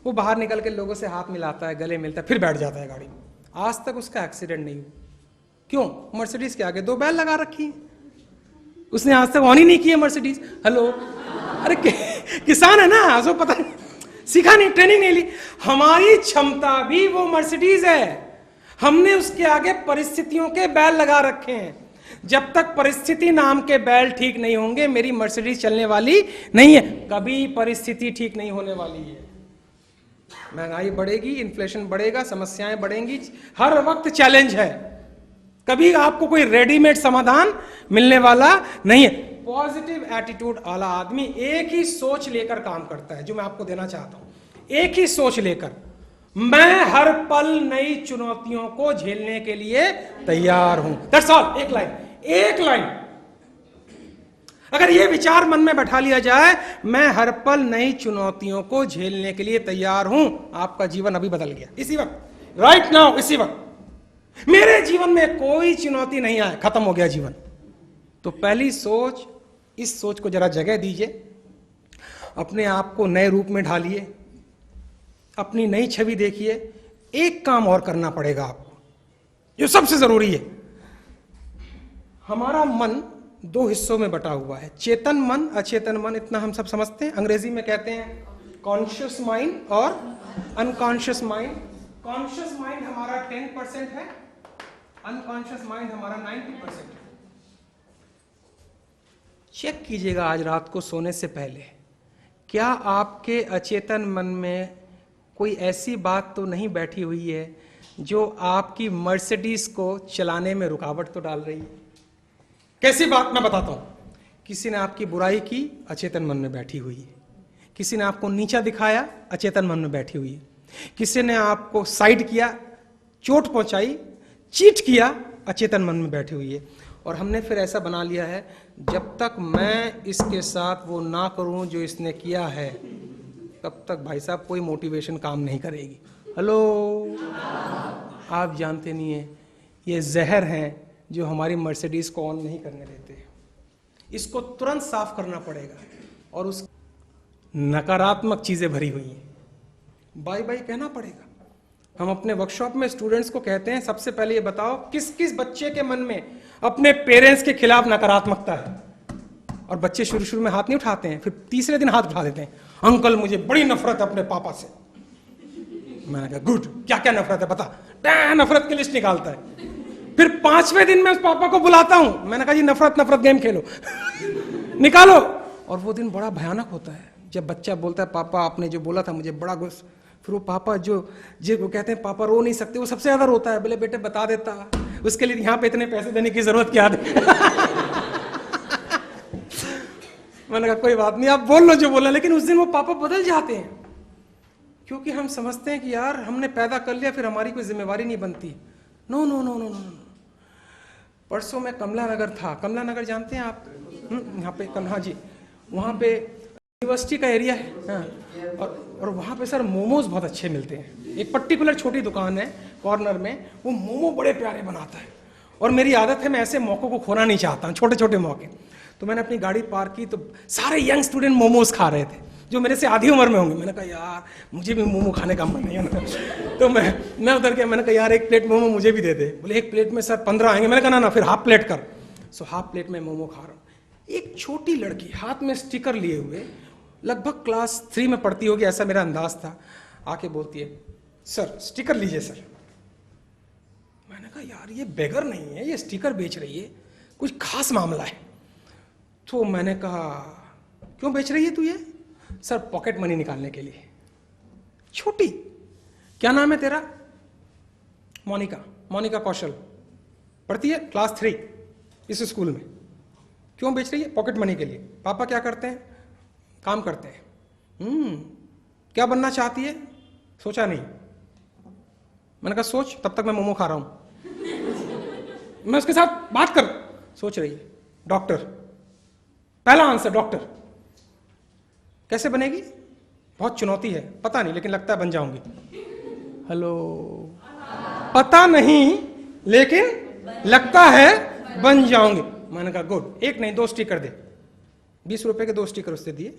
वो बाहर निकल के लोगों से हाथ मिलाता है, गले मिलता है, फिर बैठ जाता है गाड़ी में। आज तक उसका एक्सीडेंट नहीं हुआ। क्यों? मर्सिडीज के आगे 2 बैल लगा रखी है, उसने आज तक ऑन ही नहीं की है मर्सिडीज। हेलो, अरे किसान है ना, उसको पता नहीं, सीखा नहीं, ट्रेनिंग नहीं ली। हमारी क्षमता भी वो मर्सिडीज है, हमने उसके आगे परिस्थितियों के बैल लगा रखे हैं। जब तक परिस्थिति नाम के बैल ठीक नहीं होंगे, मेरी मर्सिडीज चलने वाली नहीं है। कभी परिस्थिति ठीक नहीं होने वाली है। महंगाई बढ़ेगी, इन्फ्लेशन बढ़ेगा, समस्याएं बढ़ेंगी, हर वक्त चैलेंज है। कभी आपको कोई रेडीमेड समाधान मिलने वाला नहीं है। पॉजिटिव एटीट्यूड वाला आदमी एक ही सोच लेकर काम करता है, जो मैं आपको देना चाहता हूं। एक ही सोच लेकर, मैं हर पल नई चुनौतियों को झेलने के लिए तैयार हूं। That's all. एक लाइन, एक लाइन। अगर यह विचार मन में बैठा लिया जाए, मैं हर पल नई चुनौतियों को झेलने के लिए तैयार हूं, आपका जीवन अभी बदल गया। इसी वक्त, राइट नाउ, इसी वक्त। मेरे जीवन में कोई चुनौती नहीं आए, खत्म हो गया जीवन। तो पहली सोच, इस सोच को जरा जगह दीजिए, अपने आप को नए रूप में ढालिए, अपनी नई छवि देखिए। एक काम और करना पड़ेगा आपको, जो सबसे जरूरी है। हमारा मन 2 हिस्सों में बटा हुआ है, चेतन मन, अचेतन मन। इतना हम सब समझते हैं। अंग्रेजी में कहते हैं कॉन्शियस माइंड और अनकॉन्शियस माइंड। कॉन्शियस माइंड हमारा 10% है, अनकॉन्शियस माइंड हमारा 90% है। चेक कीजिएगा आज रात को सोने से पहले, क्या आपके अचेतन मन में कोई ऐसी बात तो नहीं बैठी हुई है जो आपकी मर्सिडीज को चलाने में रुकावट तो डाल रही है? कैसी बात? मैं बताता हूं। किसी ने आपकी बुराई की, अचेतन मन में बैठी हुई है। किसी ने आपको नीचा दिखाया, अचेतन मन में बैठी हुई है। किसी ने आपको साइड किया, चोट पहुंचाई, चीट किया, अचेतन मन में बैठी हुई है। और हमने फिर ऐसा बना लिया है, जब तक मैं इसके साथ वो ना करूं जो इसने किया है, तब तक भाई साहब कोई मोटिवेशन काम नहीं करेगी। हेलो, आप जानते नहीं है, ये जहर हैं जो हमारी मर्सिडीज को ऑन नहीं करने देते। इसको तुरंत साफ करना पड़ेगा। और उस नकारात्मक चीजें भरी हुई हैं, बाय बाय कहना पड़ेगा। हम अपने वर्कशॉप में स्टूडेंट्स को कहते हैं, सबसे पहले ये बताओ किस किस बच्चे के मन में अपने पेरेंट्स के खिलाफ नकारात्मकता है। और बच्चे शुरू में हाथ नहीं उठाते हैं, फिर तीसरे दिन हाथ उठा देते हैं, अंकल मुझे बड़ी नफरत है अपने पापा से। मैंने कहा गुड, क्या क्या नफरत है बता। नफरत की लिस्ट निकालता है। फिर 5वें दिन मैं उस पापा को बुलाता हूं, मैंने कहा जी नफरत गेम खेलो निकालो। और वो दिन बड़ा भयानक होता है जब बच्चा बोलता है पापा आपने जो बोला था मुझे बड़ा गुस्सा। फिर वो पापा जो कहते हैं पापा रो नहीं सकते, वो सबसे ज्यादा रोता है। बोले बेटे बता देता, उसके लिए यहाँ पे इतने पैसे देने की जरूरत क्या है। मैंने कहा कोई बात नहीं, आप बोल लो जो बोलना। लेकिन उस दिन वो पापा बदल जाते हैं, क्योंकि हम समझते हैं कि यार हमने पैदा कर लिया, फिर हमारी कोई जिम्मेवारी नहीं बनती। No no no no no. परसों मैं कमला नगर था। कमला नगर जानते हैं आप? यहाँ पे हाँ जी, वहाँ पे यूनिवर्सिटी का एरिया है। हाँ। और वहाँ पे सर मोमोज बहुत अच्छे मिलते हैं। एक पर्टिकुलर छोटी दुकान है कॉर्नर में, वो मोमो बड़े प्यारे बनाता है। और मेरी आदत है, मैं ऐसे मौक़ों को खोना नहीं चाहता हूँ, छोटे छोटे मौके। तो मैंने अपनी गाड़ी पार्क की, तो सारे यंग स्टूडेंट मोमोज खा रहे थे जो मेरे से आधी उम्र में होंगे। मैंने कहा यार मुझे भी मोमो खाने का मन नहीं है। तो मैं उधर गया, मैंने कहा यार 1 प्लेट मोमो मुझे भी दे दे। बोले 1 प्लेट में सर 15 आएंगे। मैंने कहा ना फिर हाफ प्लेट कर। सो हाफ प्लेट में मोमो खा रहा हूँ। एक छोटी लड़की हाथ में स्टिकर लिए हुए, लगभग क्लास 3 में पढ़ती होगी, ऐसा मेरा अंदाज था, आके बोलती है सर स्टिकर लीजिए सर। मैंने कहा यार ये बेगर नहीं है, ये स्टिकर बेच रही है, कुछ खास मामला है। तो मैंने कहा क्यों बेच रही है तू ये? सर पॉकेट मनी निकालने के लिए। छोटी, क्या नाम है तेरा? मोनिका कौशल, पढ़ती है क्लास 3 इस स्कूल में। क्यों बेच रही है? पॉकेट मनी के लिए। पापा क्या करते हैं? काम करते हैं। क्या बनना चाहती है? सोचा नहीं। मैंने कहा सोच, तब तक मैं मोमो खा रहा हूं। मैं उसके साथ बात कर, सोच रही है डॉक्टर। पहला आंसर डॉक्टर। कैसे बनेगी? बहुत चुनौती है, पता नहीं, लेकिन लगता है बन जाऊंगी। हेलो, पता नहीं लेकिन लगता है बन जाऊंगी। मैंने कहा गुड, 1 नहीं 2 स्टिकर दे। 20 रुपए के 2 स्टिकर उससे दिए।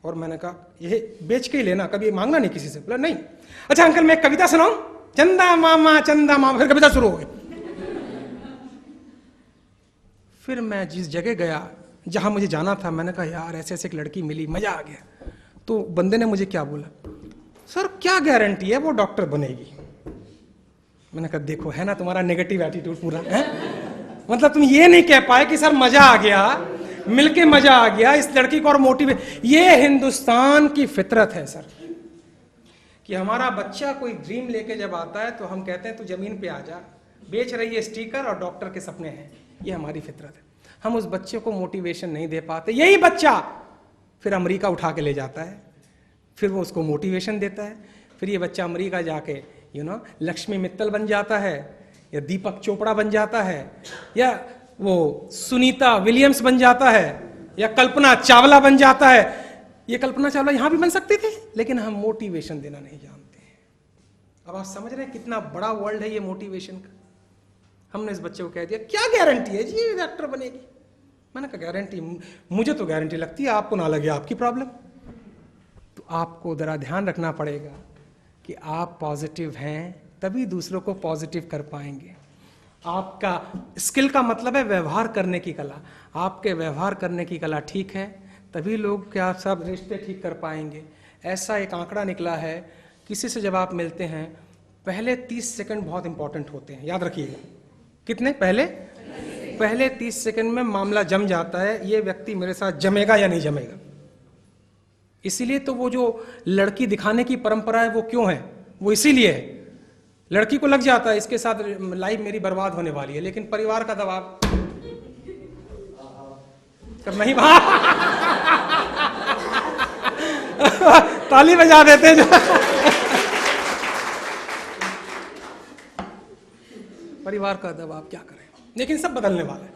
और मैंने कहा ये बेच के ही लेना, कभी मांगना नहीं किसी से। बोला नहीं। अच्छा अंकल मैं एक कविता सुनाऊं? चंदा मामा चंदा मामा, फिर कविता शुरू हो गई। फिर मैं जिस जगह गया जहां मुझे जाना था, मैंने कहा यार ऐसे ऐसे एक लड़की मिली, मजा आ गया। तो बंदे ने मुझे क्या बोला, सर क्या गारंटी है वो डॉक्टर बनेगी? मैंने कहा देखो है ना तुम्हारा नेगेटिव एटीट्यूड पूरा है, मतलब तुम ये नहीं कह पाए कि सर मजा आ गया, मिलके मजा आ गया इस लड़की को और मोटिवेट। ये हिंदुस्तान की फितरत है सर, कि हमारा बच्चा कोई ड्रीम लेके जब आता है तो हम कहते हैं तू जमीन पे आ जा, बेच रही है स्टिकर और डॉक्टर के सपने हैं। ये हमारी फितरत है। हम उस बच्चे को मोटिवेशन नहीं दे पाते। यही बच्चा फिर अमेरिका उठा के ले जाता है, फिर वो उसको मोटिवेशन देता है, फिर ये बच्चा अमेरिका जाके लक्ष्मी मित्तल बन जाता है, या दीपक चोपड़ा बन जाता है, या वो सुनीता विलियम्स बन जाता है, या कल्पना चावला बन जाता है। ये कल्पना चावला यहां भी बन सकती थी, लेकिन हम मोटिवेशन देना नहीं जानते हैं। अब आप समझ रहे हैं कितना बड़ा वर्ल्ड है ये मोटिवेशन का। हमने इस बच्चे को कह दिया क्या गारंटी है जी डॉक्टर बनेगी? मैंने कहा गारंटी, मुझे तो गारंटी लगती है, आपको ना लगे आपकी प्रॉब्लम। तो आपको जरा ध्यान रखना पड़ेगा कि आप पॉजिटिव हैं तभी दूसरों को पॉजिटिव कर पाएंगे। आपका स्किल का मतलब है व्यवहार करने की कला। आपके व्यवहार करने की कला ठीक है तभी लोग क्या सब रिश्ते ठीक कर पाएंगे। ऐसा एक आंकड़ा निकला है, किसी से जब आप मिलते हैं पहले 30 सेकंड बहुत इंपॉर्टेंट होते हैं, याद रखिएगा। कितने? पहले 30 सेकंड में मामला जम जाता है, ये व्यक्ति मेरे साथ जमेगा या नहीं जमेगा। इसीलिए तो वो जो लड़की दिखाने की परंपरा है वो क्यों है? वो इसीलिए है, लड़की को लग जाता है इसके साथ लाइफ मेरी बर्बाद होने वाली है, लेकिन परिवार का दबाव करना ही ताली बजा देते हैं परिवार का दबाव क्या करें। लेकिन सब बदलने वाला है,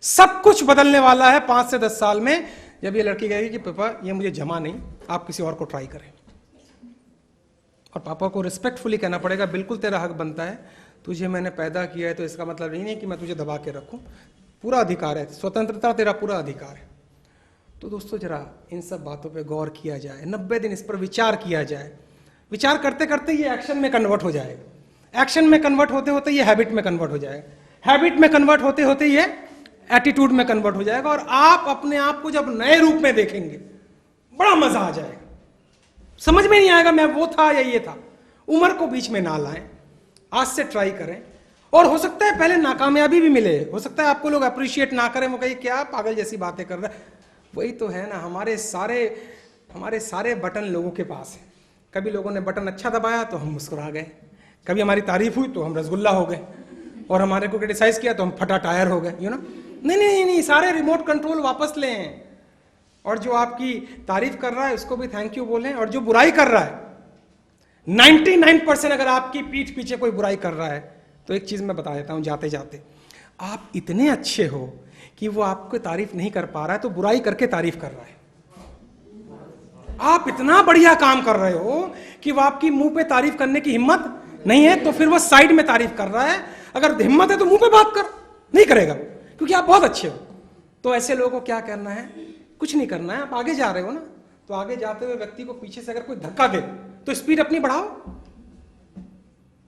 सब कुछ बदलने वाला है 5 से 10 साल में। जब ये लड़की कहेगी कि पापा ये मुझे जमा नहीं, आप किसी और को ट्राई करें, और पापा को रिस्पेक्टफुली कहना पड़ेगा बिल्कुल तेरा हक बनता है, तुझे मैंने पैदा किया है तो इसका मतलब नहीं है कि मैं तुझे दबा के रखूं, पूरा अधिकार है, स्वतंत्रता तेरा पूरा अधिकार है। तो दोस्तों जरा इन सब बातों पे गौर किया जाए, 90 दिन इस पर विचार किया जाए। विचार करते करते ये एक्शन में कन्वर्ट हो जाएगा, एक्शन में कन्वर्ट होते होते ये हैबिट में कन्वर्ट हो जाएगा, हैबिट में कन्वर्ट होते होते ये एटीट्यूड में कन्वर्ट हो जाएगा, और आप अपने आप को जब नए रूप में देखेंगे बड़ा मजा आ जाएगा। समझ में नहीं आएगा मैं वो था या ये था। उम्र को बीच में ना लाएं, आज से ट्राई करें। और हो सकता है पहले नाकामयाबी भी मिले, हो सकता है आपको लोग अप्रिशिएट ना करें, वो कहे क्या पागल जैसी बातें कर रहा है। वही तो है ना, हमारे सारे बटन लोगों के पास है। कभी लोगों ने बटन अच्छा दबाया तो हम मुस्कुरा गए, कभी हमारी तारीफ हुई तो हम रसगुल्ला हो गए, और हमारे को क्रिटिसाइज किया तो हम फटा टायर हो गए। नहीं, सारे रिमोट कंट्रोल वापस लें, और जो आपकी तारीफ कर रहा है उसको भी थैंक यू बोलें, और जो बुराई कर रहा है 99% अगर आपकी पीठ पीछे कोई बुराई कर रहा है तो एक चीज मैं बता देता हूं जाते जाते, आप इतने अच्छे हो कि वो आपको तारीफ नहीं कर पा रहा है तो बुराई करके तारीफ कर रहा है। आप इतना बढ़िया काम कर रहे हो कि वो आपकी मुंह पे तारीफ करने की हिम्मत नहीं है, तो फिर वो साइड में तारीफ कर रहा है। अगर हिम्मत है तो मुंह पे बात कर, नहीं करेगा क्योंकि आप बहुत अच्छे हो। तो ऐसे लोगों को क्या करना है? कुछ नहीं करना है, आप आगे जा रहे हो ना, तो आगे जाते हुए व्यक्ति को पीछे से अगर कोई धक्का दे तो स्पीड अपनी बढ़ाओ।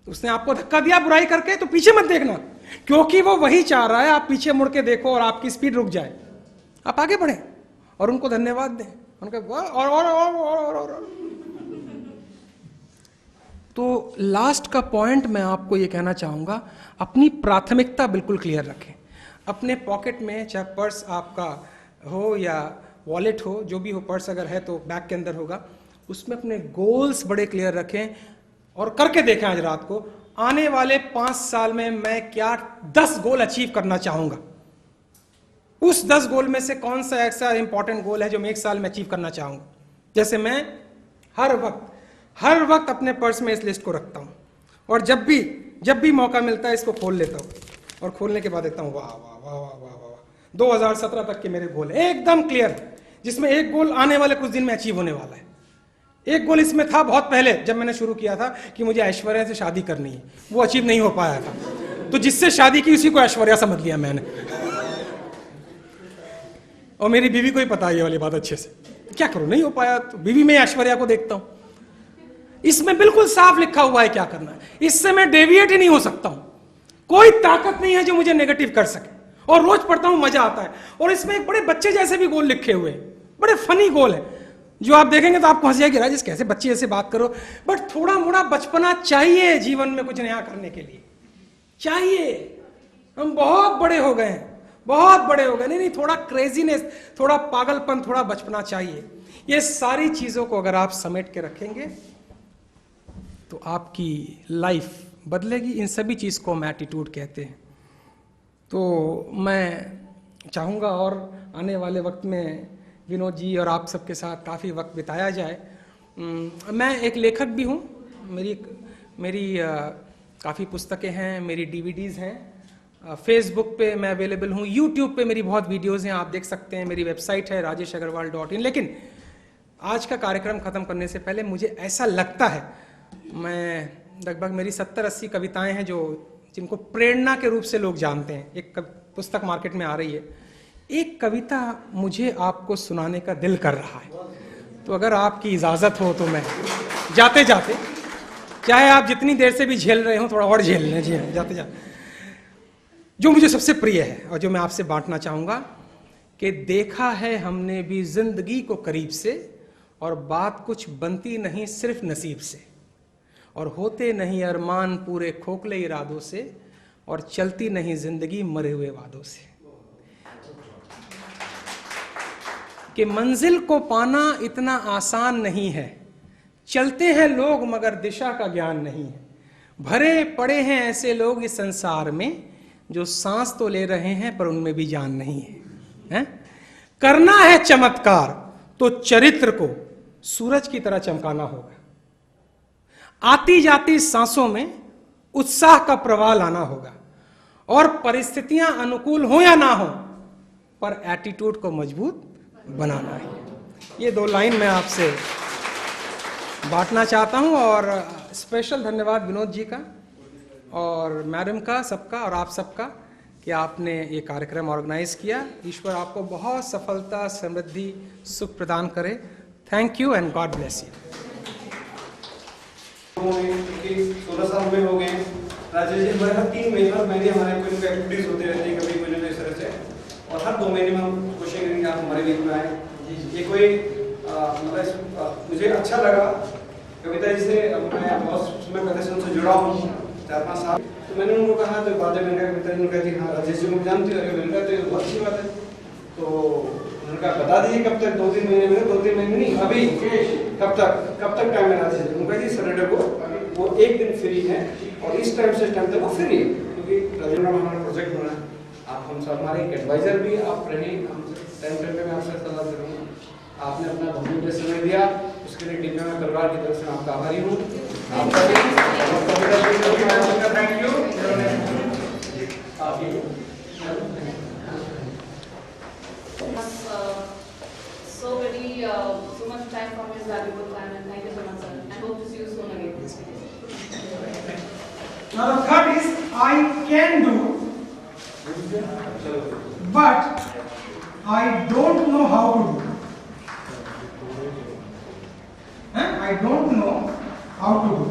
उसने आपको धक्का दिया बुराई करके तो पीछे मत देखना, क्योंकि वो वही चाह रहा है आप पीछे मुड़ के देखो और आपकी स्पीड रुक जाए, आप आगे बढ़े और उनको धन्यवाद दें, उनके और। तो लास्ट का पॉइंट मैं आपको ये कहना चाहूंगा, अपनी प्राथमिकता बिल्कुल क्लियर रखें। अपने पॉकेट में चाहे पर्स आपका हो या वॉलेट हो, जो भी हो, पर्स अगर है तो बैग के अंदर होगा, उसमें अपने गोल्स बड़े क्लियर रखें और करके देखें आज रात को, आने वाले 5 साल में मैं क्या 10 गोल अचीव करना चाहूंगा। उस 10 गोल में से कौन सा ऐसा इंपॉर्टेंट गोल है जो मैं 1 साल में अचीव करना चाहूंगा। जैसे मैं हर वक्त अपने पर्स में इस लिस्ट को रखता हूं, और जब भी मौका मिलता है इसको खोल लेता हूं, और खोलने के बाद देखता हूं वाह वाह वाह वाह वाह वाह 2017 तक के मेरे गोल एकदम क्लियर, जिसमें एक गोल आने वाले कुछ दिन में अचीव होने वाला है। एक गोल इसमें था बहुत पहले जब मैंने शुरू किया था कि मुझे ऐश्वर्या से शादी करनी है, वो अचीव नहीं हो पाया था, तो जिससे शादी की उसी को ऐश्वर्या समझ लिया मैंने, और मेरी बीवी को ही पता है ये वाली बात अच्छे से। क्या करूं, नहीं हो पाया तो बीवी में ऐश्वर्या को देखता हूं। इसमें बिल्कुल साफ लिखा हुआ है क्या करना है, इससे मैं डेविएट ही नहीं हो सकता हूं। कोई ताकत नहीं है जो मुझे नेगेटिव कर सके, और रोज पढ़ता हूं, मजा आता है। और इसमें एक बड़े बच्चे जैसे भी गोल लिखे हुए हैं, बड़े फनी गोल है, जो आप देखेंगे तो आपको हंसी आएगी, राजेश कैसे बच्चे ऐसे बात करो। बट थोड़ा मोड़ा बचपना चाहिए जीवन में कुछ नया करने के लिए, चाहिए। हम बहुत बड़े हो गए हैं, बहुत बड़े हो गए। नहीं, थोड़ा क्रेजीनेस, थोड़ा पागलपन, थोड़ा बचपना चाहिए। ये सारी चीजों को अगर आप समेट के रखेंगे तो आपकी लाइफ बदलेगी। इन सभी चीज को हम एटीट्यूड कहते हैं। तो मैं चाहूँगा और आने वाले वक्त में विनोद जी और आप सबके साथ काफ़ी वक्त बिताया जाए। मैं एक लेखक भी हूँ, मेरी काफ़ी पुस्तकें हैं, मेरी डीवीडीज़ हैं। फेसबुक पे मैं अवेलेबल हूँ, यूट्यूब पे मेरी बहुत वीडियोज़ हैं, आप देख सकते हैं। मेरी वेबसाइट है rajeshagarwal.in। लेकिन आज का कार्यक्रम ख़त्म करने से पहले मुझे ऐसा लगता है, मैं लगभग मेरी 70-80 कविताएँ हैं जो जिनको प्रेरणा के रूप से लोग जानते हैं। एक पुस्तक मार्केट में आ रही है, एक कविता मुझे आपको सुनाने का दिल कर रहा है। तो अगर आपकी इजाज़त हो तो मैं जाते जाते, चाहे आप जितनी देर से भी झेल रहे हो, थोड़ा और झेल लें। जी हाँ, जाते जाते जो मुझे सबसे प्रिय है और जो मैं आपसे बांटना चाहूँगा कि देखा है हमने भी जिंदगी को करीब से, और बात कुछ बनती नहीं सिर्फ नसीब से, और होते नहीं अरमान पूरे खोखले इरादों से, और चलती नहीं जिंदगी मरे हुए वादों से। कि मंजिल को पाना इतना आसान नहीं है, चलते हैं लोग मगर दिशा का ज्ञान नहीं है। भरे पड़े हैं ऐसे लोग इस संसार में जो सांस तो ले रहे हैं पर उनमें भी जान नहीं है, करना है चमत्कार तो चरित्र को सूरज की तरह चमकाना होगा। आती जाती सांसों में उत्साह का प्रवाह लाना होगा, और परिस्थितियां अनुकूल हो या ना हो, पर एटीट्यूड को मजबूत बनाना है। ये 2 लाइन मैं आपसे बांटना चाहता हूं। और स्पेशल धन्यवाद विनोद जी का और मैडम का, सबका और आप सबका कि आपने ये कार्यक्रम ऑर्गेनाइज किया। ईश्वर आपको बहुत सफलता, समृद्धि, सुख प्रदान करे। Thank you and God bless you. 16 साल में हो गए राजेश जी। हमारे हर 3 महीने हमारे कोई एक्टिविटीज होते रहती है, कभी कोई ना इस तरह से, और हर 2 महीने में हम कोशिश करेंगे आप हमारे बीच में आए। ये कोई मुझे अच्छा लगा कविता जी से। मैं बहुत समय पहले से उनसे जुड़ा हूँ, 4-5 साल। तो मैंने उनको कहा, तो बाद में मैंने कविता जी ने कहा हाँ राजेश जी को जानती हो, मैंने कहा तो बहुत अच्छी बात है। तो उन्होंने कहा बता दीजिए कब तक, 2-3 महीने में। 2-3 महीने नहीं, अभी कब तक टाइम है राजेश जी? उनका जी सैटरडे को वो 1 दिन फ्री है, और इस टाइम से इस टाइम तक वो फ्री है, क्योंकि राजेंद्र हमारा प्रोजेक्ट बना है। आप हम सब हमारे एक एडवाइजर भी आप रहे, हमसे टाइम पे मैं आपसे सलाह करूँगा। आपने अपना बहुमूल्य समय दिया, उसके लिए टीम में परिवार की तरफ से आपका आभारी हूँ। आपका thank you. So much time from his valuable time, and thank you so much, sir. I hope to see you soon again. Now the third is I can do, but I don't know how to do. I don't know how to do.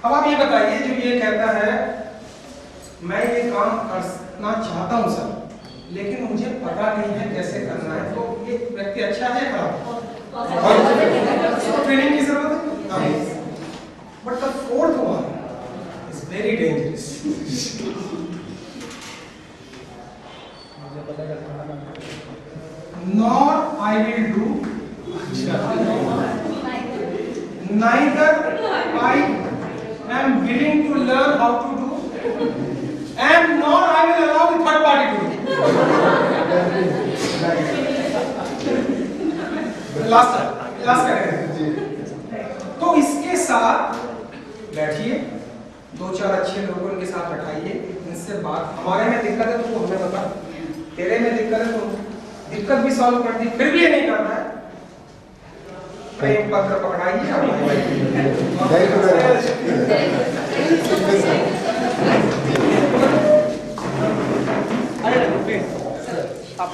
अब आप ये बताइए, जो ये कहता है मैं ये काम करना चाहता हूँ सर, लेकिन मुझे पता नहीं है कैसे करना है, तो ये व्यक्ति अच्छा है या खराब? ट्रेनिंग की जरूरत है। But the 4th one is very dangerous. Nor I will do, neither I am willing to learn how to do, and nor I will allow the third party to do. Last करेंगे। तो इसके साथ बैठिए, 2-4 अच्छे लोगों के साथ बैठाइए, इनसे बात, हमारे में दिक्कत है तो तू हमें बता, तेरे में दिक्कत है तो दिक्कत भी सॉल्व कर दी, फिर भी ये नहीं करना है, प्रेम पत्र पकड़ाइए। आप